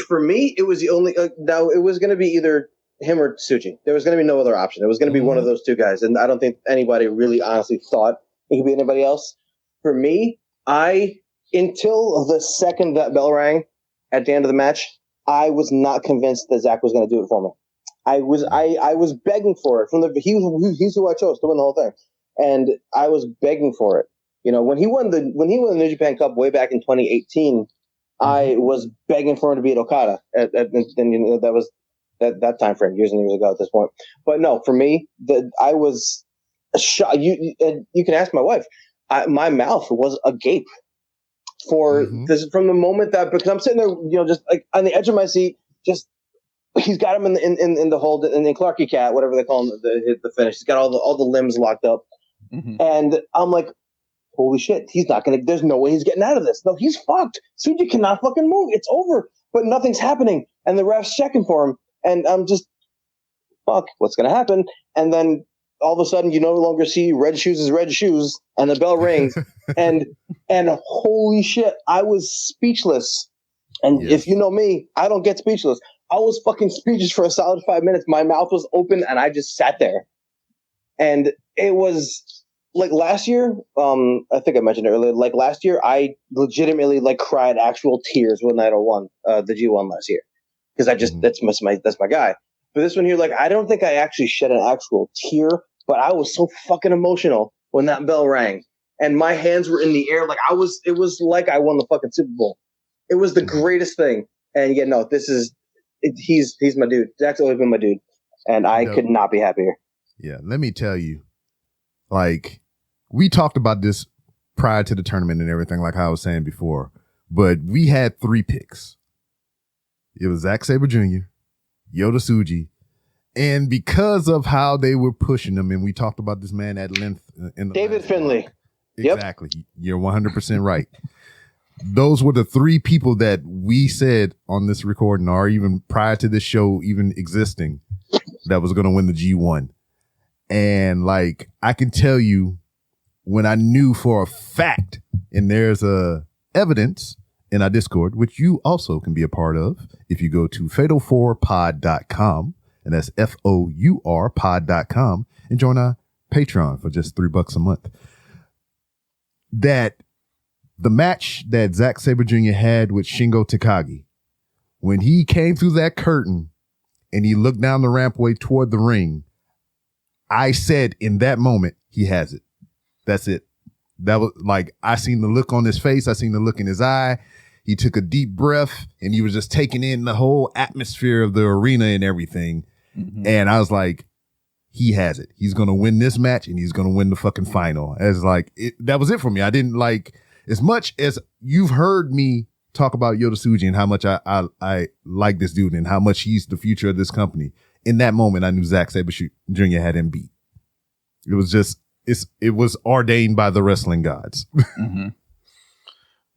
For me, it was the only. Now it was going to be either him or Tsuji. There was going to be no other option. It was going to be one of those two guys, and I don't think anybody really honestly thought it could be anybody else. For me, until the second that bell rang at the end of the match, I was not convinced that Zack was going to do it for me. I was begging for it he's who I chose to win the whole thing, and I was begging for it. You know, when he won the New Japan Cup way back in 2018, I was begging for him to beat Okada. And you know, that was that time frame, years and years ago at this point. But no, for me, I was shocked. You can ask my wife. My mouth was agape for this from the moment that, because I'm sitting there, you know, just like on the edge of my seat, just he's got him in the hold, and then Clarky Cat, whatever they call him, the finish. He's got all the limbs locked up, and I'm like, holy shit, he's not gonna. There's no way he's getting out of this. No, he's fucked. Tsuji cannot fucking move. It's over. But nothing's happening, and the ref's checking for him, and I'm just, fuck, what's gonna happen? And then all of a sudden, you no longer see red shoes as red shoes, and the bell rings, and holy shit, I was speechless. And if you know me, I don't get speechless. I was fucking speechless for a solid 5 minutes. My mouth was open, and I just sat there. And it was like last year, I think I mentioned it earlier. Like last year, I legitimately like cried actual tears when Naito won the G1 last year because I just that's my guy. But this one here, like I don't think I actually shed an actual tear, but I was so fucking emotional when that bell rang and my hands were in the air, like it was like I won the fucking Super Bowl. It was the greatest thing. And yeah, no, he's my dude. Zach's always been my dude, and I could not be happier. Yeah, let me tell you, like we talked about this prior to the tournament and everything, like how I was saying before, but we had 3 picks. It was Zack Sabre Jr., Yota Tsuji, and because of how they were pushing them, and we talked about this man at length in the David Finlay. Exactly. Yep. You're 100% right. Those were the 3 people that we said on this recording, or even prior to this show even existing, that was going to win the G1. And like, I can tell you when I knew for a fact, and there's evidence in our Discord, which you also can be a part of if you go to fatal4pod.com, and that's FOUR pod.com, and join our Patreon for just $3 a month. That the match that Zack Sabre Jr. had with Shingo Takagi, when he came through that curtain and he looked down the rampway toward the ring, I said in that moment, he has it. That's it. That was like, I seen the look on his face. I seen the look in his eye. He took a deep breath and he was just taking in the whole atmosphere of the arena and everything. Mm-hmm. And I was like, he has it. He's going to win this match and he's going to win the fucking final. As like, that was it for me. I didn't like, as much as you've heard me talk about Yota Tsuji and how much I like this dude and how much he's the future of this company. In that moment, I knew Zack Sabre Jr. had him beat. It was just, it was ordained by the wrestling gods. Mm-hmm.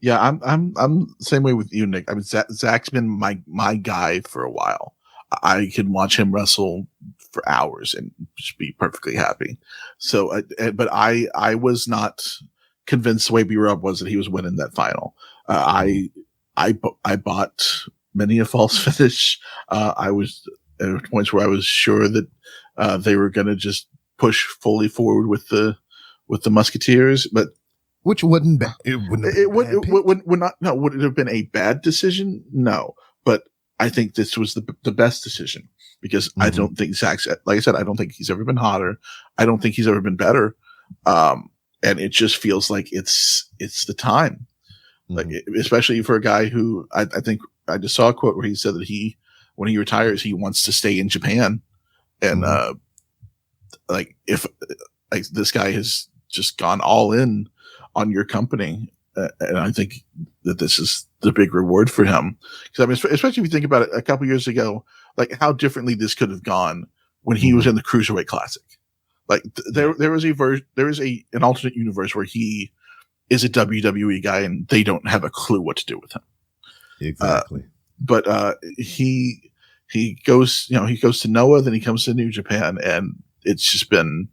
Yeah, I'm same way with you, Nick. I mean, Zach's been my guy for a while. I can watch him wrestle for hours and just be perfectly happy. So, but I was not convinced the way B-Rob was that he was winning that final. I bought many a false finish. I was at points where I was sure that they were going to just push fully forward with the Musketeers, but which wouldn't bad. Would it have been a bad decision? No, but I think this was the best decision because I don't think Zach's, like I said, I don't think he's ever been hotter. I don't think he's ever been better. And it just feels like it's the time. Like, especially for a guy who I think I just saw a quote where he said that when he retires, he wants to stay in Japan. And, like if like this guy has just gone all in on your company. And I think that this is the big reward for him. Because I mean, especially if you think about it, a couple years ago, like how differently this could have gone when he was in the Cruiserweight Classic. Like there is an alternate universe where he is a WWE guy and they don't have a clue what to do with him. Exactly. But he goes to Noah, then he comes to New Japan, and it's just been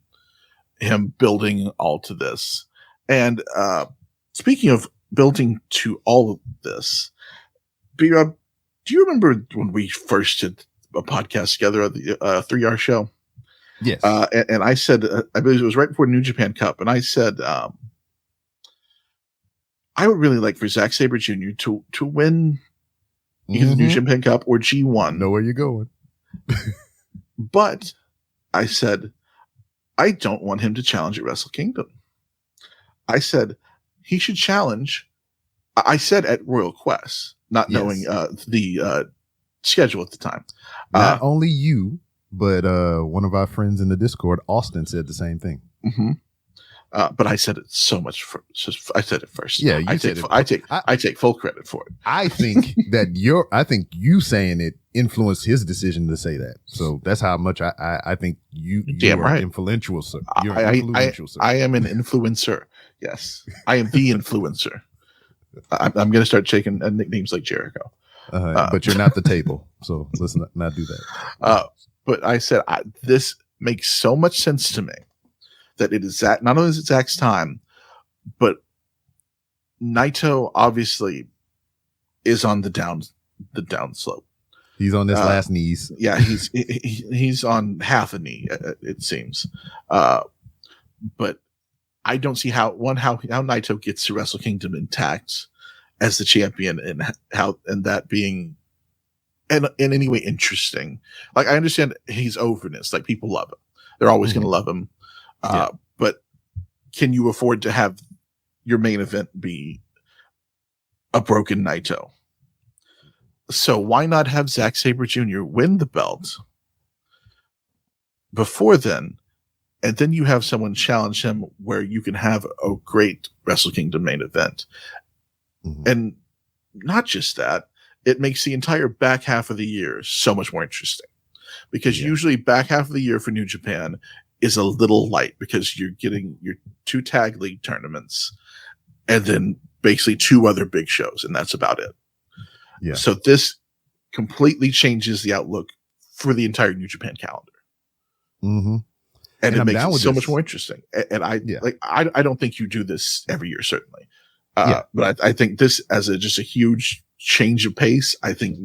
him building all to this. And speaking of building to all of this, B-Rob, do you remember when we first did a podcast together at the 3R show? Yes. And I said, I believe it was right before New Japan Cup, and I said, I would really like for Zack Sabre Jr. to win either New Japan Cup or G1. Know where you're going. But I said, I don't want him to challenge at Wrestle Kingdom. I said he should challenge. I said at Royal Quest, not knowing the schedule at the time. Not only you, but one of our friends in the Discord, Austin, said the same thing. Mm-hmm. But I said it so much. I said it first. Yeah, you said it. I take full credit for it. I think that I think you saying it influenced his decision to say that. So that's how much I think you are right. Influential, sir. You're influential, sir. I am an influencer. Yes, I am the influencer. I'm going to start taking nicknames like Jericho. But you're not the table, so let's not do that. But I said this makes so much sense to me that it is Zach. Not only is it Zach's time, but Naito obviously is on the down slope. He's on his last knees. Yeah, he's on half a knee, it seems. But I don't see how Naito gets to Wrestle Kingdom intact as the champion, and that being in any way interesting. Like, I understand he's overness, like people love him. They're always going to love him. But can you afford to have your main event be a broken Naito? So why not have Zack Sabre Jr. win the belt before then? And then you have someone challenge him where you can have a great Wrestle Kingdom main event. And not just that, it makes the entire back half of the year so much more interesting. Because usually back half of the year for New Japan is a little light because you're getting your 2 tag league tournaments and then basically 2 other big shows, and that's about it. Yeah. So this completely changes the outlook for the entire New Japan calendar. And it makes it so much more interesting. And I don't think you do this every year, certainly. But I think this, as just a huge change of pace, I think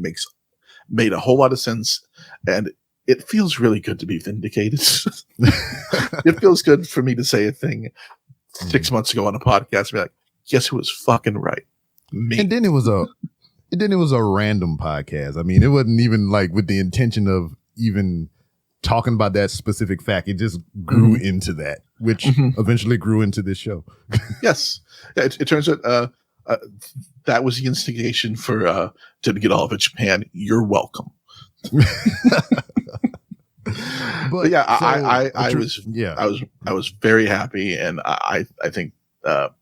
made a whole lot of sense. And it feels really good to be vindicated. It feels good for me to say a thing 6 months ago on a podcast and be like, guess who was fucking right? Me. And then it was a random podcast. I mean, it wasn't even like with the intention of even talking about that specific fact. It just grew into that, which eventually grew into this show. Yes. It turns out that was the instigation for to get all of it Japan. You're welcome. But yeah, so I was very happy, and I think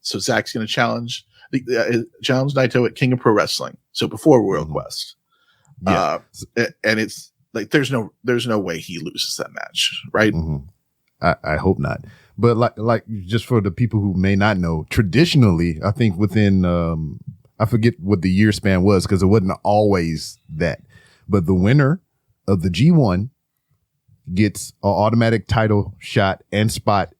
so. Zach's going to challenge Naito at King of Pro Wrestling. So before World Quest, and it's like there's no way he loses that match, right? I hope not. But like just for the people who may not know, traditionally, I think within I forget what the year span was because it wasn't always that, but the winner of the G1 gets an automatic title shot and spot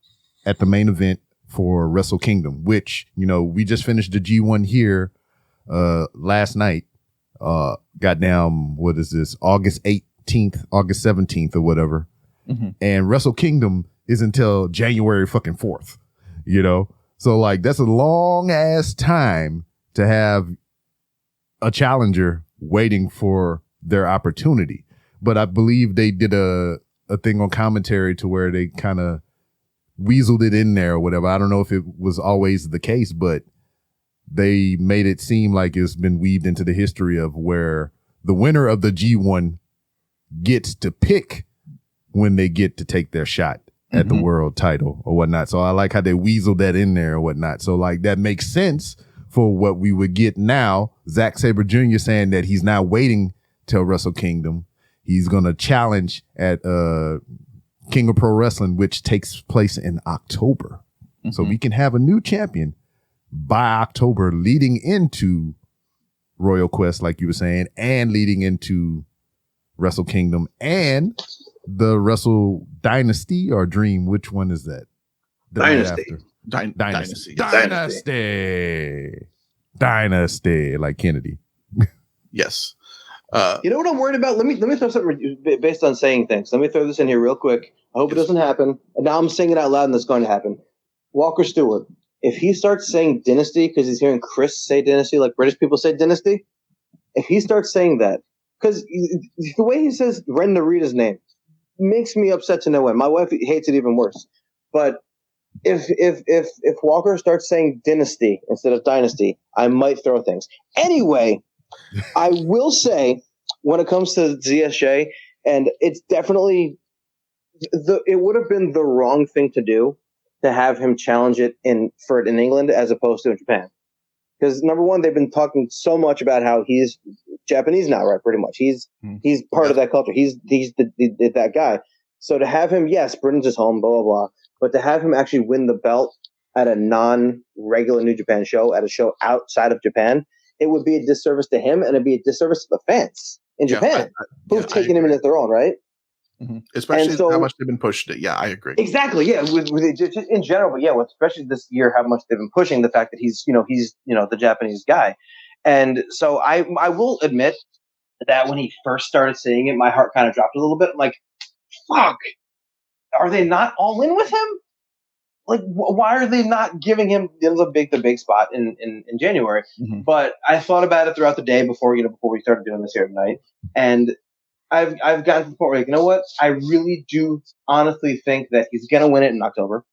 at the main event for Wrestle Kingdom, which, you know, we just finished the G1 here last night. Goddamn, what is this? August 18th, August 17th or whatever. And Wrestle Kingdom is until January fucking 4th, you know? So like, that's a long ass time to have a challenger waiting for their opportunity. But I believe they did a thing on commentary to where they kind of weaseled it in there or whatever. I don't know if it was always the case, but they made it seem like it's been weaved into the history of where the winner of the G1 gets to pick when they get to take their shot at the world title or whatnot. So I like how they weaseled that in there or whatnot. So like that makes sense for what we would get now. Zack Sabre Jr. saying that he's not waiting till Wrestle Kingdom. He's going to challenge at King of Pro Wrestling, which takes place in October. So we can have a new champion by October leading into Royal Quest, like you were saying, and leading into Wrestle Kingdom and the Wrestle Dynasty or Dream. Which one is that? Dynasty. Dynasty, like Kennedy. Yes. You know what I'm worried about? Let me throw something based on saying things. Let me throw this in here real quick. I hope it doesn't happen. And now I'm saying it out loud and it's going to happen. Walker Stewart, if he starts saying Dynasty because he's hearing Chris say Dynasty like British people say Dynasty, if he starts saying that, because the way he says Ren Narita's name makes me upset to no end. My wife hates it even worse. But if Walker starts saying Dynasty instead of Dynasty, I might throw things. Anyway, I will say when it comes to ZSJ, and it's definitely it would have been the wrong thing to do to have him challenge it in England as opposed to in Japan. Because number one, they've been talking so much about how he's Japanese now, right? Pretty much, he's part of that culture. He's that guy. So to have him, yes, Britain's his home, blah blah blah. But to have him actually win the belt at a non-regular New Japan show, at a show outside of Japan, it would be a disservice to him, and it'd be a disservice to the fans in Japan who've taken him in as their own, right? Especially how much they've been pushing it. Yeah, I agree. Exactly. Yeah, with just in general, but yeah, especially this year, how much they've been pushing the fact that he's the Japanese guy, and so I will admit that when he first started saying it, my heart kind of dropped a little bit. I'm like, fuck, are they not all in with him? like, why are they not giving him the big spot in January? Mm-hmm. But I thought about it throughout the day before we started doing this here tonight, and I've gotten to the point where, like, you know what? I really do honestly think that he's gonna win it in October,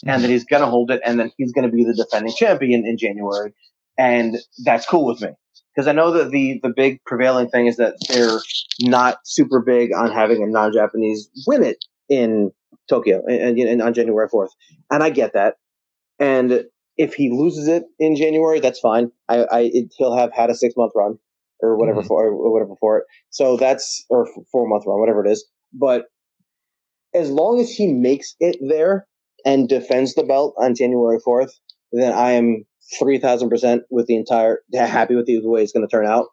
and that he's gonna hold it, and then he's gonna be the defending champion in January, and that's cool with me. Because I know that the big prevailing thing is that they're not super big on having a non-Japanese win it in Tokyo and on January 4th. And I get that. And if he loses it in January, that's fine. He'll have had a 6-month run or whatever for it. So that's, or 4-month run, whatever it is. But as long as he makes it there and defends the belt on January 4th, then I am 3,000% happy with the way it's going to turn out.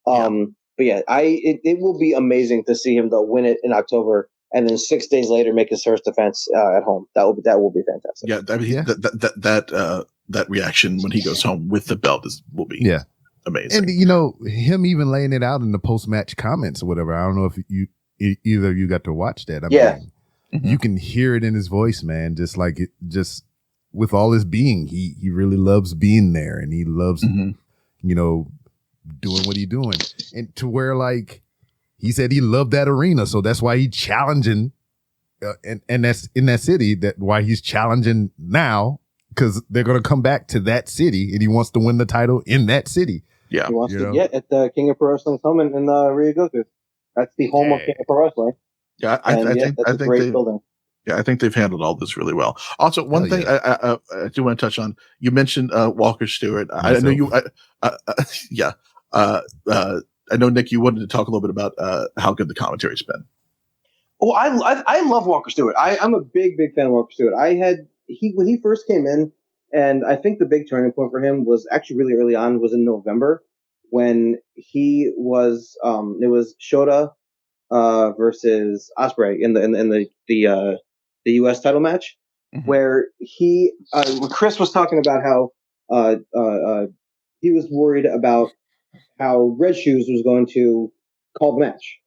But yeah, it will be amazing to see him though win it in October and then 6 days later make his first defense at home. That will be fantastic. Yeah, I mean, that reaction when he goes home with the belt will be amazing. And him even laying it out in the post match comments or whatever. I don't know if either of you got to watch that. I mean, you can hear it in his voice, man. Just like it, just with all his being, he really loves being there, and he loves doing what he's doing, and to where like. He said he loved that arena, so that's why he's challenging, and that's in that city. That why he's challenging now, because they're going to come back to that city, and he wants to win the title in that city. Yeah, he wants to at the King of Pro Wrestling's home in Ryogoku. That's the home of King of Pro Wrestling. Yeah, I think that's a great building. Yeah, I think they've handled all this really well. Also, one thing I do want to touch on. You mentioned Walker Stewart. I know you. I know, Nick, you wanted to talk a little bit about how good the commentary's been. Well, I love Walker Stewart. I'm a big fan of Walker Stewart. When he first came in, and I think the big turning point for him was actually really early on, was in November when he was it was Shota versus Ospreay in the US title match, where Chris was talking about how he was worried about how Red Shoes was going to call the match,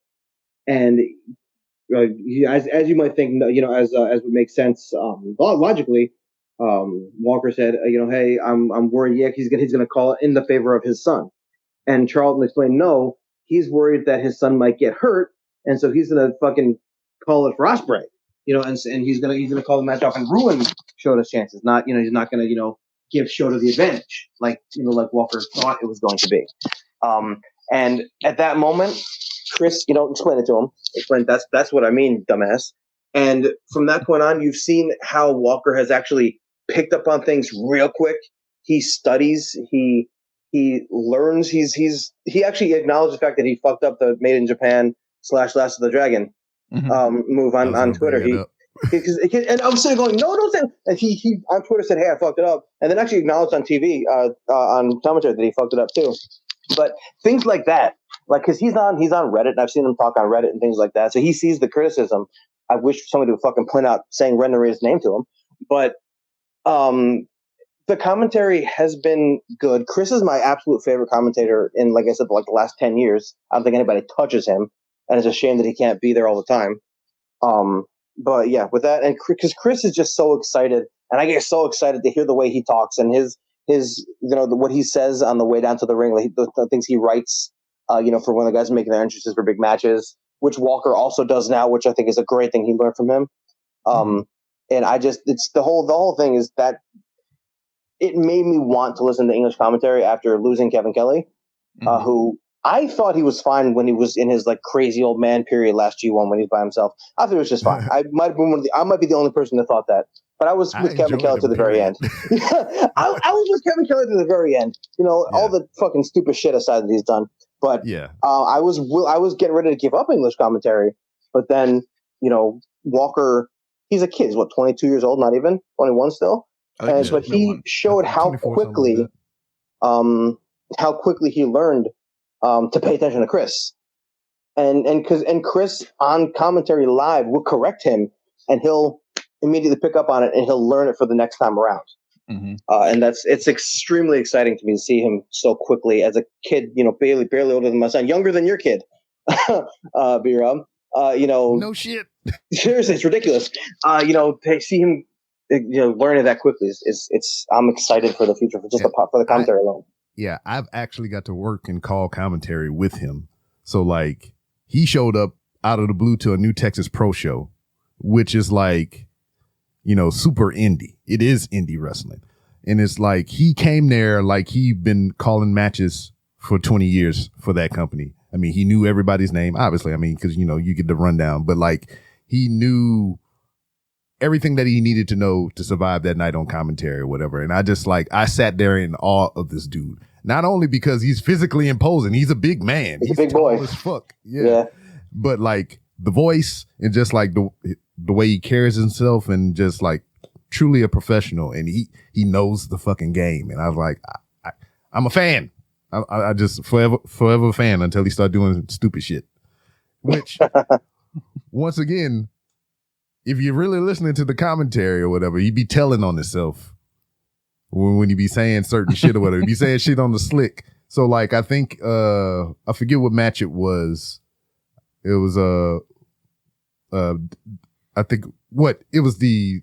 and as you might think, as would make sense logically, Walker said, hey, I'm worried. Yeah, he's gonna call it in the favor of his son, and Charlton explained, no, he's worried that his son might get hurt, and so he's gonna fucking call it for Ospreay, and he's gonna call the match off and ruin Shota's chances. Not, he's not gonna give Shota the advantage like Walker thought it was going to be. And at that moment, Chris, explain it to him. Explain that's what I mean, dumbass. And from that point on, you've seen how Walker has actually picked up on things real quick. He studies. He learns. He actually acknowledged the fact that he fucked up the Made in Japan / Last of the Dragon move on Twitter. And I'm sitting going, no, don't say. And he on Twitter said, hey, I fucked it up, and then actually acknowledged on TV on commentary that he fucked it up too. But things like that, like, because he's on Reddit, and I've seen him talk on Reddit and things like that. So he sees the criticism. I wish somebody would fucking point out saying Render's name to him. But the commentary has been good. Chris is my absolute favorite commentator in, like I said, like the last 10 years. I don't think anybody touches him, and it's a shame that he can't be there all the time. But yeah, with that, and because Chris is just so excited, and I get so excited to hear the way he talks and his what he says on the way down to the ring, like the things he writes, for when the guys are making their entrances for big matches, which Walker also does now, which I think is a great thing he learned from him. And it's the whole thing is that it made me want to listen to English commentary after losing Kevin Kelly, who I thought he was fine when he was in his like crazy old man period last G1 when he's by himself. I thought it was just fine. I might be the only person that thought that. But I was with Kevin Kelly to the very end. I was with Kevin Kelly to the very end. All the fucking stupid shit aside that he's done. But I was getting ready to give up English commentary. But then, Walker, he's a kid. He's 22 years old, not even 21 still. But he showed how quickly he learned to pay attention to Chris. And Chris on commentary live will correct him, and he'll immediately pick up on it, and he'll learn it for the next time around. And it's extremely exciting to me to see him so quickly as a kid, barely older than my son, younger than your kid, B-Rob. No shit. Seriously, it's ridiculous. To see him learning that quickly I'm excited for the future for for the commentary alone. Yeah, I've actually got to work and call commentary with him. So like he showed up out of the blue to a New Texas Pro Show, which is like, super indie. It is indie wrestling. And it's like he came there like he'd been calling matches for 20 years for that company. I mean, he knew everybody's name, obviously. I mean, because, you get the rundown, but like he knew everything that he needed to know to survive that night on commentary or whatever. And I sat there in awe of this dude, not only because he's physically imposing, he's a big man. He's a big boy as fuck. Yeah. But like the voice and just like the way he carries himself and just like truly a professional. And he knows the fucking game. And I was like, I'm a fan. I just forever a fan until he started doing stupid shit, which once again, if you're really listening to the commentary or whatever, he'd be telling on himself when he be saying certain shit or whatever. He'd be saying shit on the slick. So like, I think, I forget what match it was. It was, I think it was the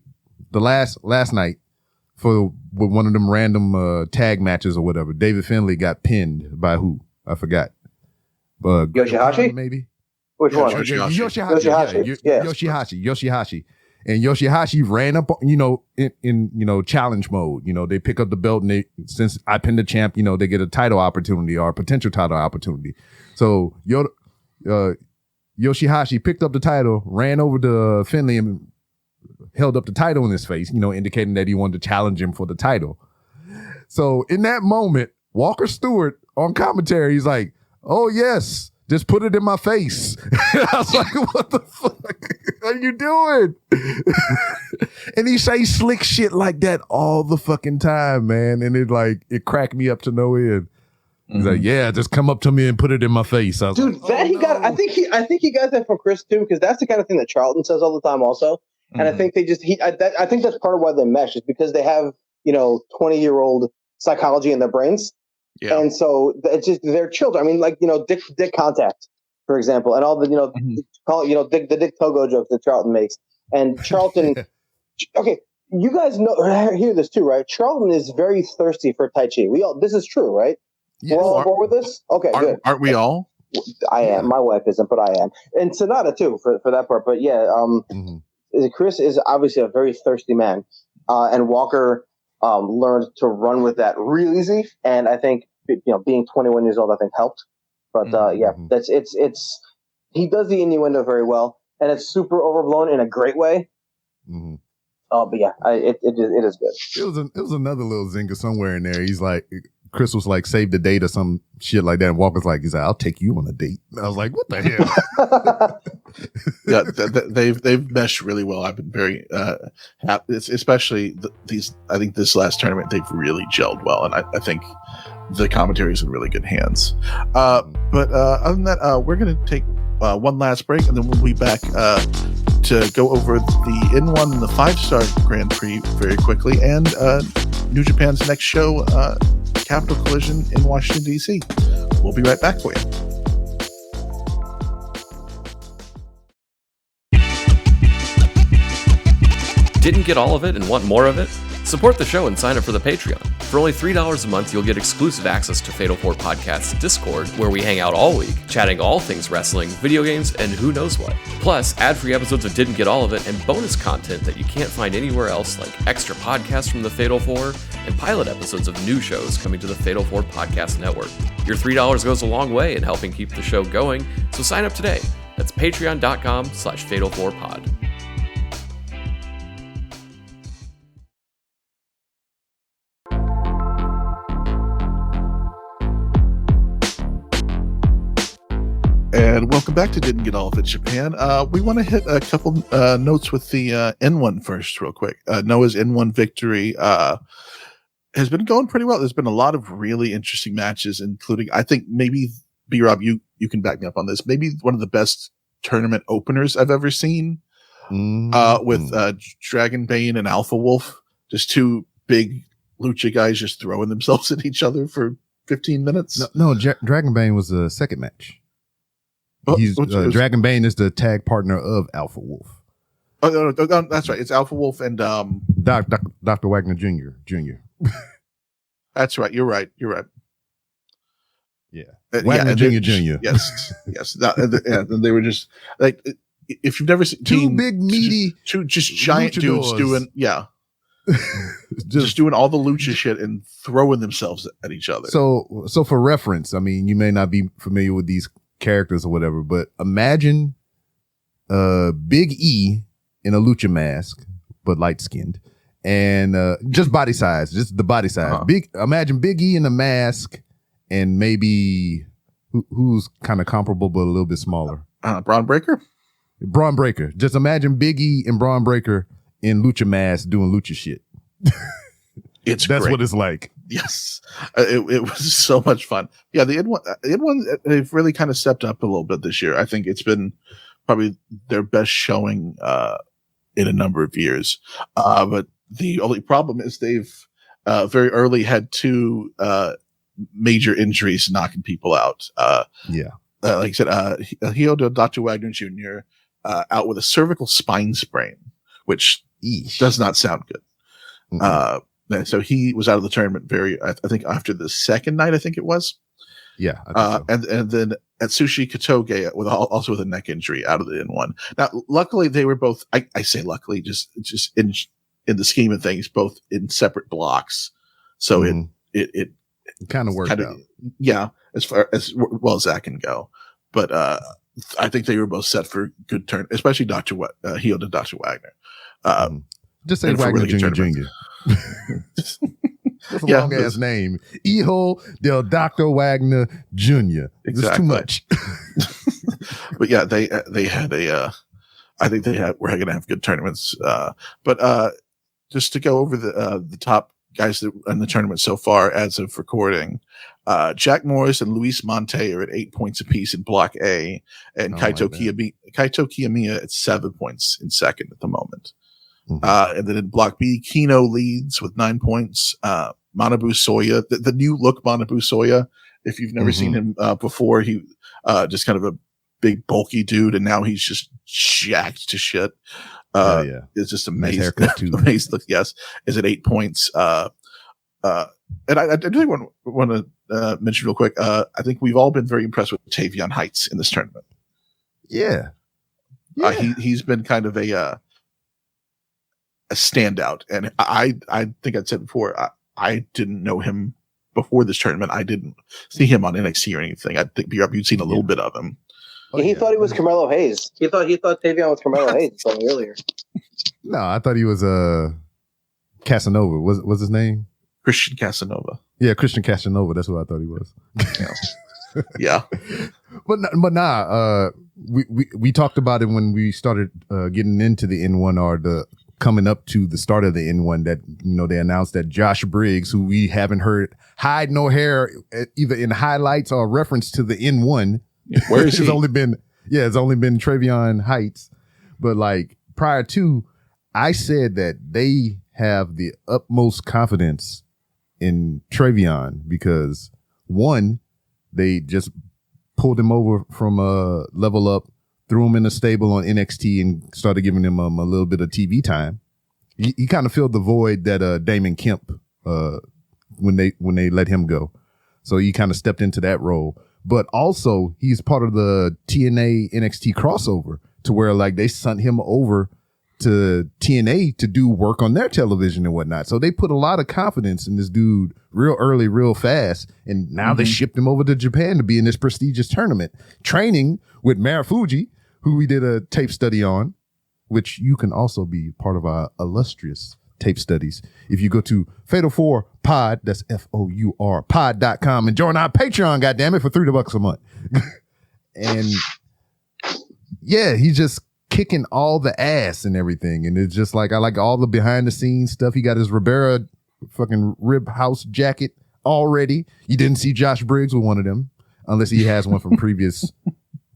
last night with one of them random, tag matches or whatever. David Finlay got pinned by who? I forgot. Yoshihashi? Maybe. Which one? Yoshihashi. Yeah. Yoshihashi. And Yoshihashi ran up, in challenge mode. They pick up the belt and since I pinned the champ, they get a title opportunity or a potential title opportunity. So Yoshihashi picked up the title, ran over to Finlay and held up the title in his face, indicating that he wanted to challenge him for the title. So in that moment, Walker Stewart on commentary, he's like, "Oh yes, just put it in my face." I was like, "What the fuck are you doing?" And he say slick shit like that all the fucking time, man. And it cracked me up to no end. He's like, "Yeah, just come up to me and put it in my face." I was Dude, like, he got. I think he got that from Chris too, because that's the kind of thing that Charlton says all the time, also. And I think I think that's part of why they mesh is because they have 20-year-old psychology in their brains, and so it's just they're children. I mean, like Dick Contact, for example, and all the the Dick Togo jokes that Charlton makes, and Charlton. Okay, you guys hear this too, right? Charlton is very thirsty for Tai Chi. This is true, right? Yes. We're all on board with this? Okay, good. Aren't we all? I am. My wife isn't, but I am. And Sonata too, for that part. But yeah, Chris is obviously a very thirsty man. And Walker learned to run with that real easy. And I think, being 21 years old, I think helped. But it's he does the innuendo very well. And it's super overblown in a great way. But yeah, it is good. It was another little zinger somewhere in there. He's like, Chris was like, "Save the date" or some shit like that. And Walker's like, "I'll take you on a date." And I was like, "What the hell?" Yeah, they've meshed really well. I've been very happy, especially I think this last tournament they've really gelled well, and I think the commentary is in really good hands. But other than that, we're gonna take one last break, and then we'll be back to go over the N1 and the 5-star Grand Prix very quickly, and New Japan's next show, Capital Collision in Washington, D.C. We'll be right back for you. Didn't get all of it and want more of it? Support the show and sign up for the Patreon. For only $3 a month, you'll get exclusive access to Fatal 4 Podcast's Discord, where we hang out all week, chatting all things wrestling, video games, and who knows what. Plus, ad-free episodes of Didn't Get All of It and bonus content that you can't find anywhere else, like extra podcasts from the Fatal 4 and pilot episodes of new shows coming to the Fatal 4 Podcast Network. Your $3 goes a long way in helping keep the show going, so sign up today. That's patreon.com/Fatal4Pod. And welcome back to Didn't Get All of It Japan. We want to hit a couple notes with the N1 first real quick. Noah's N1 victory has been going pretty well. There's been a lot of really interesting matches, including, I think maybe, B-Rob, you can back me up on this, maybe one of the best tournament openers I've ever seen with Dragon Bane and Alpha Wolf. Just two big lucha guys just throwing themselves at each other for 15 minutes. No, Dragon Bane was the second match. Dragon Bane is the tag partner of Alpha Wolf. Oh, no, that's right. It's Alpha Wolf and Dr. Wagner Jr. That's right. You're right. Yeah. Wagner Jr. Yes. And they were just like, if you've never seen two big meaty, two just giant dudes doing, just doing all the lucha shit and throwing themselves at each other. So for reference, I mean, you may not be familiar with these characters or whatever, but imagine Big E in a lucha mask, but light skinned, and just body size, just the body size. Imagine Big E in a mask, and maybe who's kind of comparable but a little bit smaller. Braun Breaker. Just imagine Big E and Braun Breaker in lucha mask doing lucha shit. That's great. What it's like. Yes, it was so much fun. Yeah, the N1 they've really kind of stepped up a little bit this year. I think it's been probably their best showing in a number of years. But the only problem is they've very early had two major injuries knocking people out. Like I said, Hyodo Dr. Wagner Jr. Out with a cervical spine sprain, which does not sound good. Mm-hmm. So he was out of the tournament I think after the second night, I think it was. Yeah. And then Atsushi Katoge also with a neck injury out of the N1. Now, luckily they were both, I say luckily, just in the scheme of things, both in separate blocks. So it kind of worked out. Yeah, as far as well as that can go. But I think they were both set for good turn, especially Hyodo Dr. Wagner. Just say Wagner Jr. That's a long ass name. Hijo del Dr. Wagner Jr. Exactly. It's too much. But yeah, they had I think we're going to have good tournaments. But just to go over the top guys that in the tournament so far as of recording, Jack Morris and Luis Monte are at 8 points apiece in Block A, and Kaito Kiyomiya at 7 points in second at the moment. Mm-hmm. And then in Block B, Kino leads with 9 points. Manabu Soya, the new look Manabu Soya. If you've never seen him before, he just kind of a big bulky dude, and now he's just jacked to shit. It's just amazing. Nice haircut too. Amazing look. Yes, is at 8 points. And I really want to mention real quick. I think we've all been very impressed with Tavion Heights in this tournament. Yeah. He's been kind of a standout, and I think I'd said before, I didn't know him before this tournament. I didn't see him on NXT or anything. I think you'd seen a little bit of him. He thought he was Carmelo Hayes. He thought Tavion was Carmelo Hayes something earlier. No, I thought he was Casanova. Was his name Christian Casanova? Yeah, Christian Casanova. That's what I thought he was. Yeah. But we talked about it when we started getting into the N1 or the coming up to the start of the N1 that, they announced that Josh Briggs, who we haven't heard hide no hair either in highlights or reference to the N1. Where is he? It's only been Tavion Heights. But like prior to, I said that they have the utmost confidence in Tavion because one, they just pulled him over from a level up, threw him in a stable on NXT and started giving him a little bit of TV time. He kind of filled the void that Damon Kemp when they let him go. So he kind of stepped into that role. But also he's part of the TNA NXT crossover to where like they sent him over to TNA to do work on their television and whatnot. So they put a lot of confidence in this dude real early, real fast. And now they shipped him over to Japan to be in this prestigious tournament, training with Marufuji, who we did a tape study on, which you can also be part of our illustrious tape studies. If you go to Fatal 4 Pod, that's FOUR pod.com and join our Patreon, goddammit, for $3 a month. And yeah, he's just kicking all the ass and everything. And it's just like, I like all the behind the scenes stuff. He got his Ribera fucking rib house jacket already. You didn't see Josh Briggs with one of them unless he has one from previous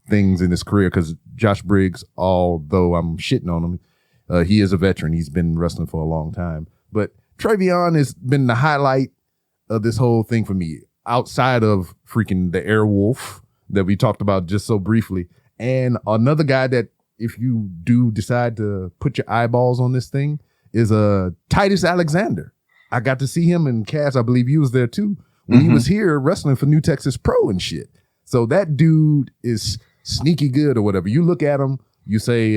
things in his career. Cause Josh Briggs, although I'm shitting on him, he is a veteran. He's been wrestling for a long time, but Tavion has been the highlight of this whole thing for me outside of freaking the Airwolf that we talked about just so briefly. And another guy that if you do decide to put your eyeballs on this thing, is Titus Alexander. I got to see him in Cass. I believe he was there too when he was here wrestling for New Texas Pro and shit. So that dude is sneaky good or whatever. You look at him, you say,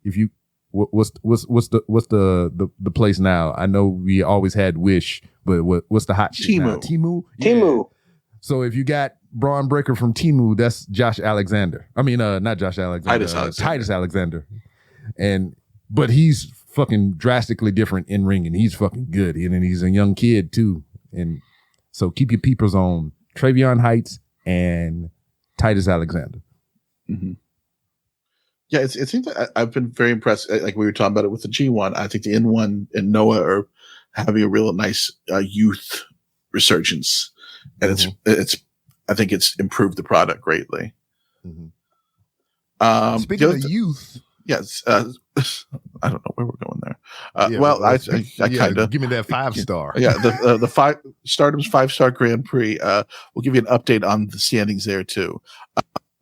if you what's the place now? I know we always had Wish, but what's the hot shit now? Temu. Temu. So if you got Braun Breaker from Temu, that's Josh Alexander. I mean, not Josh Alexander. Titus Alexander. But he's fucking drastically different in ring, and he's fucking good. And he's a young kid too. And so keep your peepers on Travion Heights and Titus Alexander. Mm-hmm. Yeah, it seems like I've been very impressed. Like we were talking about it with the G1. I think the N1 and Noah are having a real nice youth resurgence, and I think it's improved the product greatly. Mm-hmm. Speaking of youth, yes, I don't know where we're going there. I kind of give me that 5-star. Yeah, the Stardom's 5-star Grand Prix. We'll give you an update on the standings there too.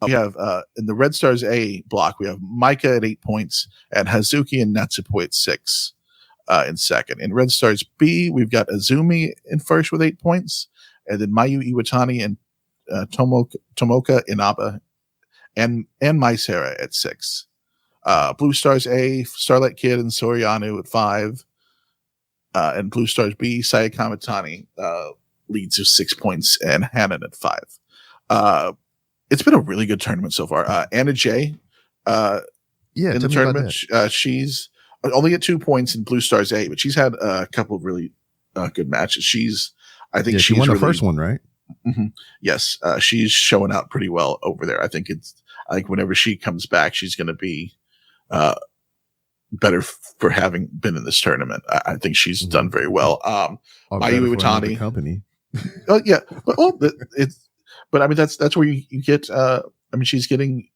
We have in the Red Stars A block, we have Micah at 8 points and Hazuki and Natsupo at 6 in second. In Red Stars B, we've got Azumi in first with 8 points, and then Mayu Iwatani and Tomoka Inaba and Maisera at 6. Blue Stars A, Starlight Kid and Soriano at 5. And Blue Stars B, Sayaka Mitani leads with 6 points and Hanan at 5. It's been a really good tournament so far. Anna J, in the tournament, she's only at 2 points in Blue Stars A, but she's had a couple of really good matches. She won the first one, right? Mm-hmm. Yes, she's showing out pretty well over there. I think whenever she comes back, she's going to be better for having been in this tournament. I think she's done very well. Mayu Iwatani company. Oh yeah, but I mean that's where you get. I mean, she's getting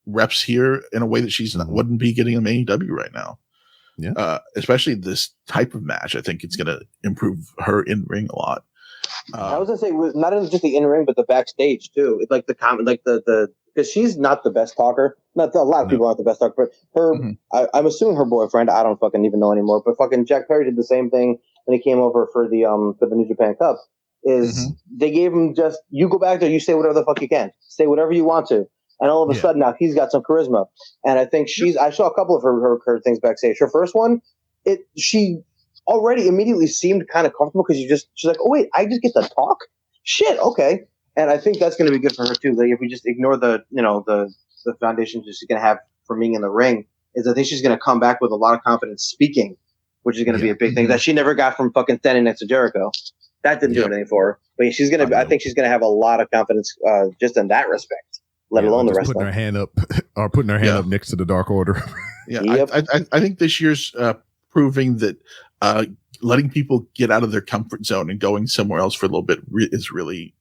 reps here in a way that she's wouldn't be getting in AEW right now. Yeah, especially this type of match. I think it's going to improve her in ring a lot. I was gonna say, not even just the in ring, but the backstage too. It's like the comment, like the because she's not the best talker. Not a lot of people aren't the best talker, but her. Mm-hmm. I'm assuming her boyfriend. I don't fucking even know anymore. But fucking Jack Perry did the same thing when he came over for the New Japan Cup. They gave him just, you go back there, you say whatever the fuck you can, say whatever you want to, and all of a sudden now he's got some charisma. And I think I saw a couple of her things backstage. Her first one, she already immediately seemed kind of comfortable because she's like, oh wait, I just get to talk? Shit, okay. And I think that's going to be good for her too. Like if we just ignore the foundation she's going to have for being in the ring, is I think she's going to come back with a lot of confidence speaking, which is going to be a big thing that she never got from fucking standing next to Jericho. That didn't do anything for her. But she's going to, I think she's going to have a lot of confidence just in that respect, let alone the rest of it. Putting her hand up next to the Dark Order. Yeah. I think this year's proving that letting people get out of their comfort zone and going somewhere else for a little bit is really,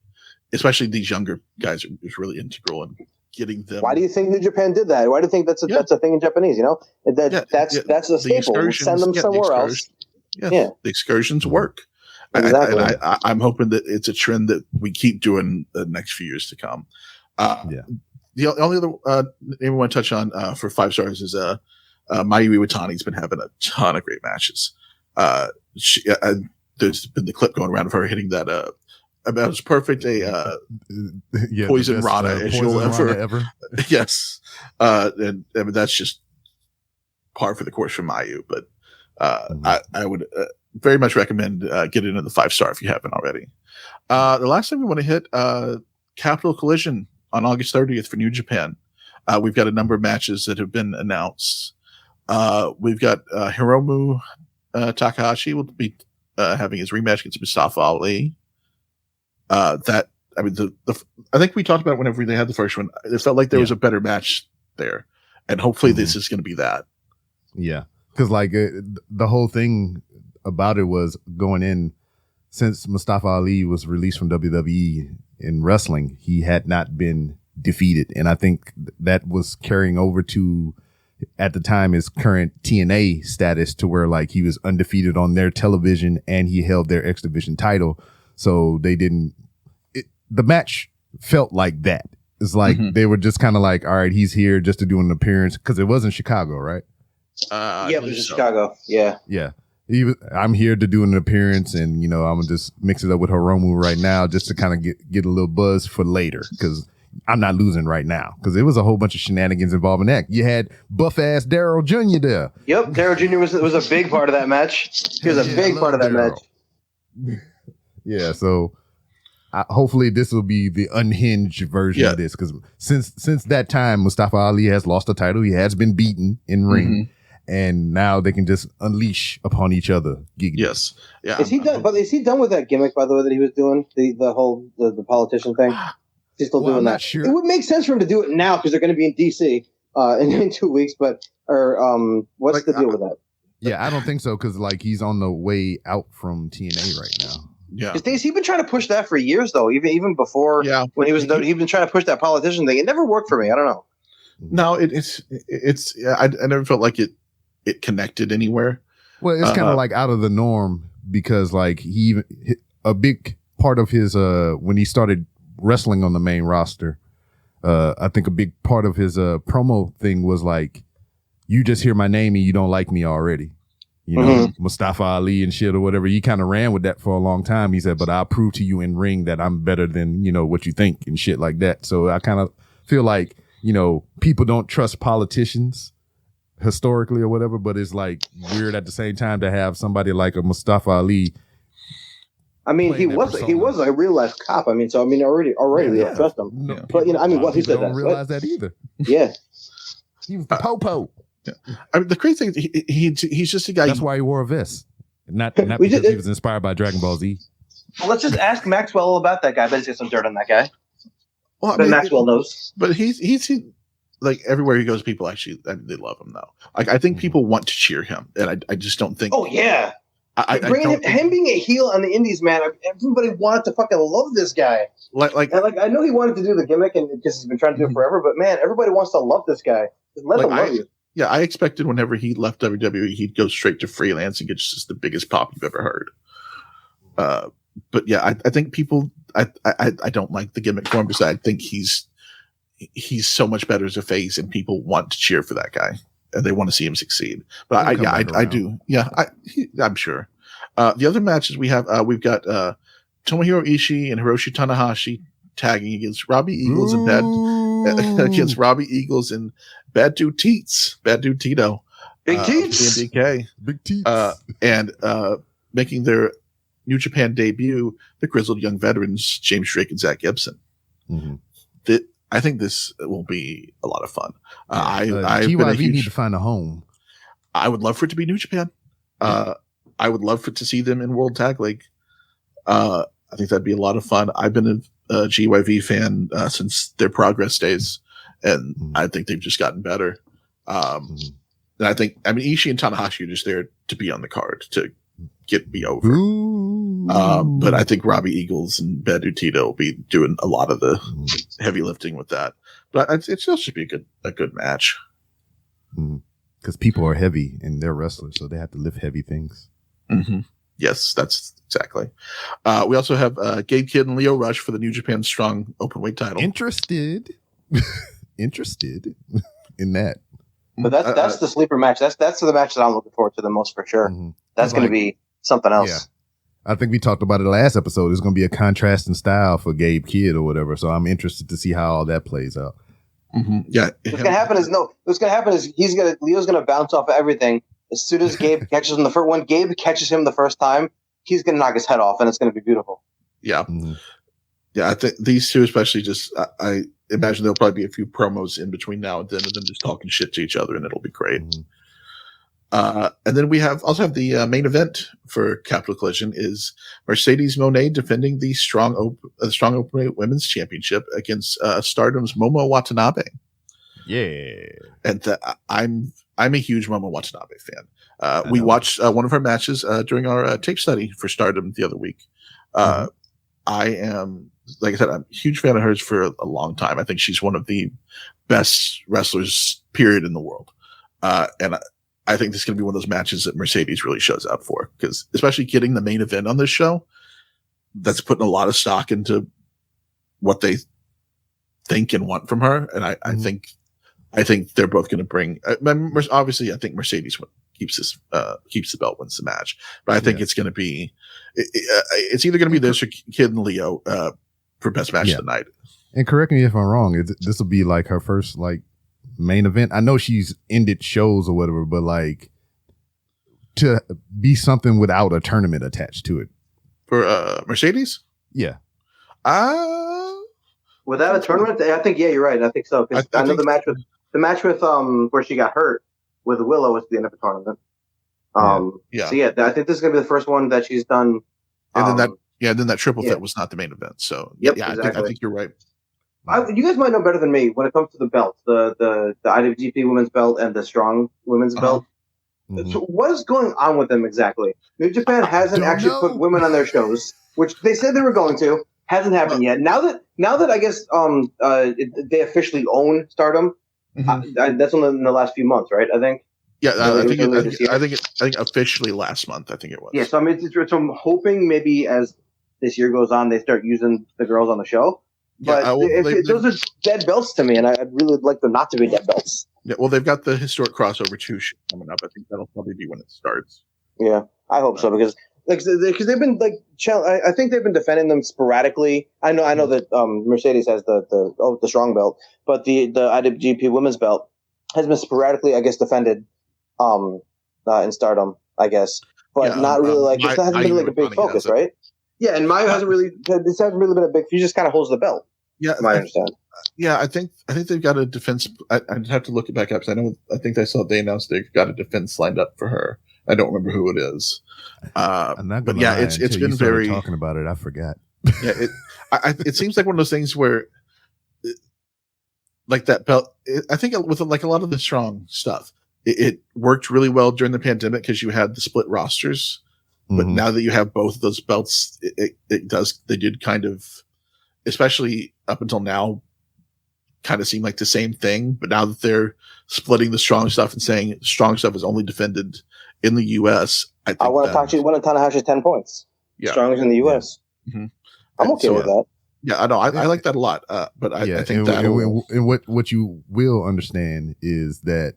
especially these younger guys, is really integral in getting them. Why do you think New Japan did that? Why do you think that's a thing in Japanese? You know, that's a staple. Send them somewhere else. The excursions work. Exactly. I'm hoping that it's a trend that we keep doing the next few years to come. The only other name we want to touch on for 5 stars is Mayu Iwatani's been having a ton of great matches. There's been the clip going around of her hitting that about as perfect a poison rana as you'll ever. Yes, and I mean that's just par for the course for Mayu, but I would very much recommend getting into the 5-star if you haven't already. The last thing we want to hit, Capital Collision on August 30th for New Japan. We've got a number of matches that have been announced. We've got Hiromu Takahashi will be having his rematch against Mustafa Ali. I think we talked about it whenever they had the first one. It felt like there was a better match there, and hopefully this is going to be that. Yeah, because the whole thing about it was going in, since Mustafa Ali was released from WWE in wrestling, he had not been defeated, and I think that was carrying over to, at the time, his current TNA status, to where he was undefeated on their television and he held their X Division title. So they didn't. The match felt like that. It's like they were just kind of like, all right, he's here just to do an appearance because it was in Chicago, right? Yeah, it was in Chicago. Yeah. Yeah. I'm here to do an appearance, and I'm gonna just mix it up with Hiromu right now just to kind of get a little buzz for later because I'm not losing right now because there was a whole bunch of shenanigans involving that. You had buff ass Daryl Jr. there. Yep, Daryl Jr. was a big part of that match. He was a big part of that match. Yeah, so hopefully this will be the unhinged version of this because since that time, Mustafa Ali has lost the title. He has been beaten in ring. And now they can just unleash upon each other. Yes. Yeah. Is he done? But is he done with that gimmick? By the way, that he was doing the whole politician thing. He's still doing that. Sure. It would make sense for him to do it now because they're going to be in DC in 2 weeks. But what's the deal with that? Yeah, I don't think so because he's on the way out from TNA right now. Yeah. He's been trying to push that for years though. Even before when he was he'd been trying to push that politician thing. It never worked for me. I don't know. No, it's I never felt like it connected anywhere. Well, it's kind of out of the norm because a big part of his when he started wrestling on the main roster, I think a big part of his promo thing was you just hear my name and you don't like me already. Mustafa Ali and shit or whatever. He kind of ran with that for a long time. He said, but I'll prove to you in ring that I'm better than, what you think and shit like that. So I kind of feel like, people don't trust politicians historically or whatever, but it's weird at the same time to have somebody like a Mustafa Ali. I mean, he was a real life cop. I mean, already we don't trust him. No, but he said that. Don't realize that either. Yeah, he was the popo. Yeah. I mean, the crazy thing, he's just a guy. That's why he wore a vest, not because he was inspired by Dragon Ball Z. Well, let's just ask Maxwell about that guy. I bet he's got some dirt on that guy. Well, but Maxwell knows. But he's everywhere he goes, people they love him though. I think people want to cheer him, and I just don't think. Oh yeah, him being a heel on the Indies, man. Everybody wanted to fucking love this guy. I know he wanted to do the gimmick, and because he's been trying to do it forever. But man, everybody wants to love this guy. Just let them love you. Yeah, I expected whenever he left WWE, he'd go straight to freelance and get just the biggest pop you've ever heard. But yeah, I think people. I don't like the gimmick for him because I think he's so much better as a face, and people want to cheer for that guy and they want to see him succeed. But I do. Yeah, I'm sure. The other matches we have, we've got Tomohiro Ishii and Hiroshi Tanahashi tagging against Robbie Eagles and Bad Dude Teats, Bad Dude Tito, Big Teats, BMDK, Big Teats, and making their New Japan debut, the grizzled young veterans James Drake and Zach Gibson. I think this will be a lot of fun. GYV need to find a home. I would love for it to be New Japan. I would love to see them in World Tag League. I think that'd be a lot of fun. I've been a GYV fan since their Progress days, and I think they've just gotten better. And Ishii and Tanahashi are just there to be on the card to get me over. But I think Robbie Eagles and Bad Dude Tito will be doing a lot of the heavy lifting with that. But it still should be a good match. Because people are heavy and they're wrestlers, so they have to lift heavy things. Yes, that's exactly. We also have Gabe Kidd and Lio Rush for the New Japan Strong Openweight title. Interested in that. But that's the sleeper match. That's the match that I'm looking forward to the most for sure. That's going to be something else. Yeah. I think we talked about it last episode. There's going to be a contrast in style for Gabe Kidd or whatever. So I'm interested to see how all that plays out. Yeah. What's going to happen is Leo's going to bounce off of everything. As soon as Gabe catches him Gabe catches him the first time, he's going to knock his head off, and it's going to be beautiful. Yeah. Yeah. I think these two, especially, just I imagine there'll probably be a few promos in between now and then just talking shit to each other, and it'll be great. And then we also have the main event for Capital Collision is Mercedes Moné defending the Strong Openweight Women's Championship against Stardom's Momo Watanabe. Yeah, and I'm a huge Momo Watanabe fan. We watched one of her matches during our tape study for Stardom the other week. I am, like I said, I'm a huge fan of hers for a long time. I think she's one of the best wrestlers, period, in the world. And I think this is going to be one of those matches that Mercedes really shows out for, because especially getting the main event on this show, that's putting a lot of stock into what they think and want from her, and I think they're both going to bring. Obviously, I think Mercedes keeps the belt, wins the match, but I think it's going to be it's either going to be this or Kid and Leo for best match of the night. And correct me if I'm wrong. This will be like her first like main event. I know she's ended shows or whatever, but like to be something without a tournament attached to it for Mercedes. Yeah. Without a tournament, I think you're right. I think so. I know the match with where she got hurt with Willow was the end of the tournament. So I think this is gonna be the first one that she's done. And then that triple threat was not the main event. So exactly. I think you're right. You guys might know better than me when it comes to the belts, the IWGP Women's Belt and the Strong Women's Belt. So what is going on with them exactly? New Japan hasn't actually put women on their shows, which they said they were going to. Hasn't happened yet. Now that I guess they officially own Stardom, that's only in the last few months, right? I think. Yeah, I think officially last month. I think it was. Yeah, so so I'm hoping maybe as this year goes on, they start using the girls on the show. But those are dead belts to me, and I'd really like them not to be dead belts. Yeah, well, they've got the historic crossover 2 coming up. I think that'll probably be when it starts. Yeah, I hope so because they've been I think they've been defending them sporadically. I know that Mercedes has the strong belt, but the IWGP Women's Belt has been sporadically, I guess, defended in Stardom, I guess, but not really it hasn't been like a big focus, right? Yeah, and Mayu hasn't really been a big. She just kind of holds the belt. Yeah, I understand. Yeah, I think they've got a defense. I'd have to look it back up because I think I saw they announced they've got a defense lined up for her. I don't remember who it is. But yeah, it's been very talking about it. I forgot. Yeah, it seems like one of those things where, like that belt. I think with like a lot of the strong stuff, it worked really well during the pandemic because you had the split rosters. But now that you have both of those belts, they did kind of, especially up until now, kind of seem like the same thing. But now that they're splitting the strong stuff and saying strong stuff is only defended in the U.S., I want to talk to you. One of Tanahashi's 10 points. Yeah. Strong is in the U.S. Yeah. Mm-hmm. I'm okay with that. Yeah, I know. I like that a lot. But I think that. And what you will understand is that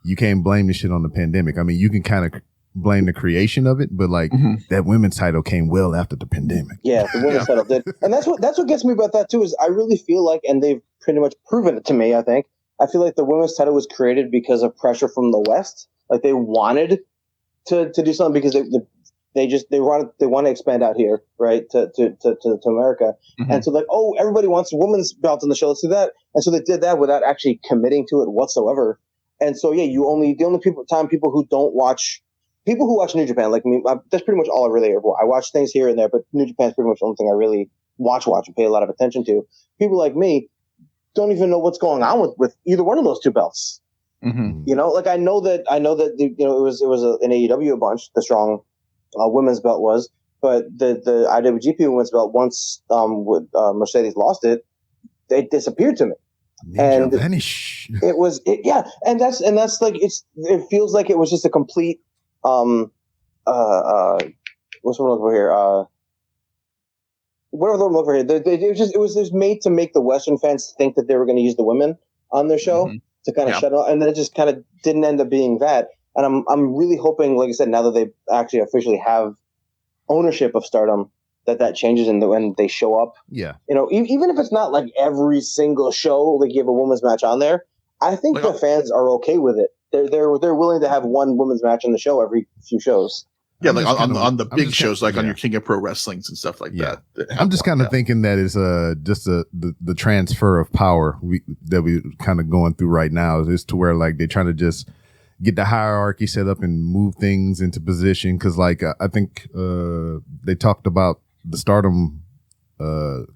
you can't blame this shit on the pandemic. I mean, you can kind of blame the creation of it, but like that women's title came well after the pandemic. Yeah, the women's title did, and that's what gets me about that too. Is I really feel like, and they've pretty much proven it to me. I feel like the women's title was created because of pressure from the West. Like they wanted to do something because they want to expand out here, right, to America, and so like, oh, everybody wants a women's belt on the show. Let's do that, and so they did that without actually committing to it whatsoever. And so yeah, the only people who don't watch. People who watch New Japan, like me, that's pretty much all I really I watch things here and there, but New Japan is pretty much the only thing I really watch and pay a lot of attention to. People like me don't even know what's going on with either one of those two belts. Mm-hmm. You know, like I know that it was an AEW a bunch. The strong women's belt was, but the IWGP women's belt once Mercedes lost it, it disappeared to me. And vanish. And that's like it feels like it was just a complete. What's one over here? Whatever them over here. It was just made to make the Western fans think that they were going to use the women on their show to kind of shut up, and then it just kind of didn't end up being that. And I'm really hoping, like I said, now that they actually officially have ownership of Stardom, that changes when they show up. Yeah, you know, even if it's not like every single show, like you have a women's match on there, I think the fans are okay with it. They're willing to have one women's match on the show every few shows. Yeah, like on the big shows, like on your King of Pro Wrestlings and stuff like that. I'm just kind of thinking that it's just the transfer of power that we kind of going through right now is to where like they're trying to just get the hierarchy set up and move things into position. Because like I think they talked about the Stardom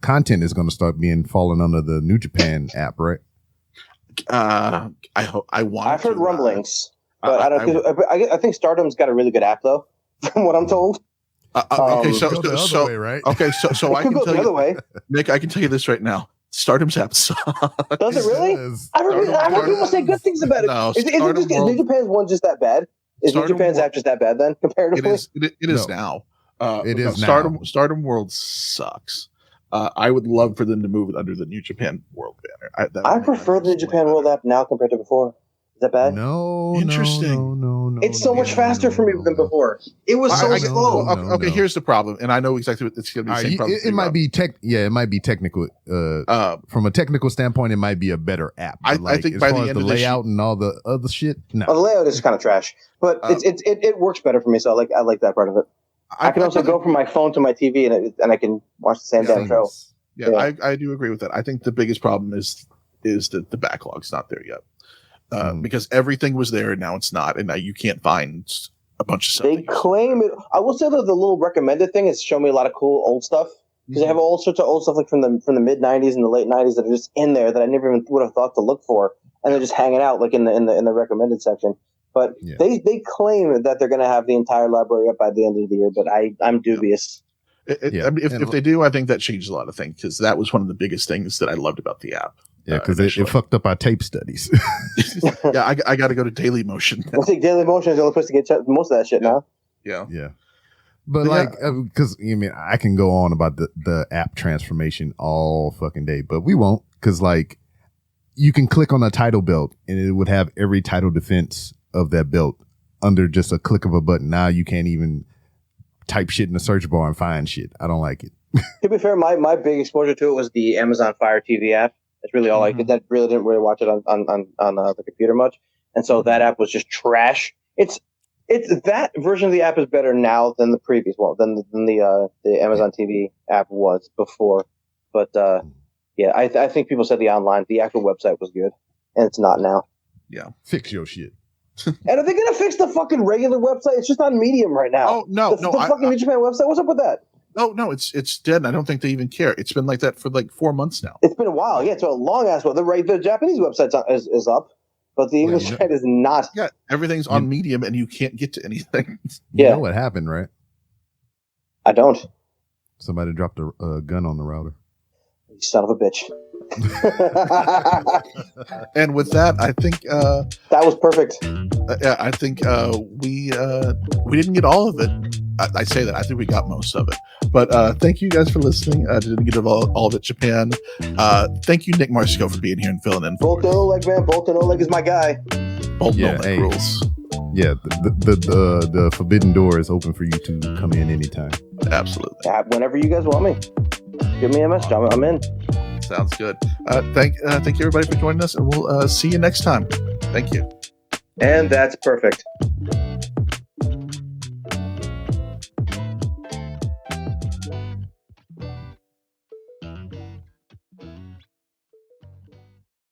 content is going to start falling under the New Japan app, right? I've heard rumblings, but I don't. I think Stardom's got a really good app, though, from what I'm told. Okay, so I can tell you, Nick, I can tell you this right now. Stardom's app sucks. Does it really? I've heard people say good things about it. No, is New Japan's one just that bad? Is New Japan's app just that bad then, comparatively? It is now. Stardom World sucks. I would love for them to move it under the New Japan World banner. I prefer the New Japan World app now compared to before. Is that bad? No, Interesting. No. It's so much faster for me than before. It was so slow. Okay, here's the problem, and I know exactly what it's going to be. The same problem. It might be it might be technical. From a technical standpoint, it might be a better app. I think by the end of the layout and all the other shit. No, the layout is kind of trash, but it works better for me. So I like that part of it. I can also go from my phone to my TV and I can watch the same damn show. Yeah, I do agree with that. I think the biggest problem is that the backlog's not there yet. Because everything was there and now it's not, and now you can't find a bunch of stuff. They claim it. I will say that the little recommended thing is show me a lot of cool old stuff, because they have all sorts of old stuff like from the mid '90s and the late '90s that are just in there that I never even would have thought to look for, and they're just hanging out like in the recommended section. But they claim that they're going to have the entire library up by the end of the year, but I'm dubious. If they do, I think that changes a lot of things, because that was one of the biggest things that I loved about the app. Yeah, because it fucked up our tape studies. Yeah, I got to go to Daily Motion. I think Daily Motion is the only place to get most of that shit now. Yeah. But because I can go on about the app transformation all fucking day, but we won't, because you can click on a title belt and it would have every title defense of that belt under just a click of a button. Now you can't even type shit in the search bar and find shit. I don't like it. To be fair, my big exposure to it was the Amazon Fire TV app. That's really all I did. That really didn't watch it on the computer much, and so that app was just trash. It's that version of the app is better now than the previous one, than the Amazon TV app was before. But I think people said the actual website was good, and it's not now. Yeah, fix your shit. And are they gonna fix the fucking regular website? It's just on Medium right now. Oh no, the fucking New Japan website. What's up with that? Oh no, it's dead. And I don't think they even care. It's been like that for 4 months now. It's been a while. Yeah, it's a long ass one. The Japanese website is up, but the English site is not. Yeah, everything's on Medium, and you can't get to anything. You know what happened, right? I don't. Somebody dropped a gun on the router. You son of a bitch. And with that, I think that was perfect. I think we didn't get all of it. I say that I think we got most of it. But thank you guys for listening. Didn't get all of it, Japan. Thank you, Nick Marsico, for being here and filling in. Bolton Oleg, man. Bolton Oleg is my guy. Bolton Oleg rules. Yeah, the forbidden door is open for you to come in anytime. Absolutely. Whenever you guys want me, give me a message. I'm in. Sounds good. Thank you, everybody, for joining us, and we'll see you next time. Thank you. And that's perfect.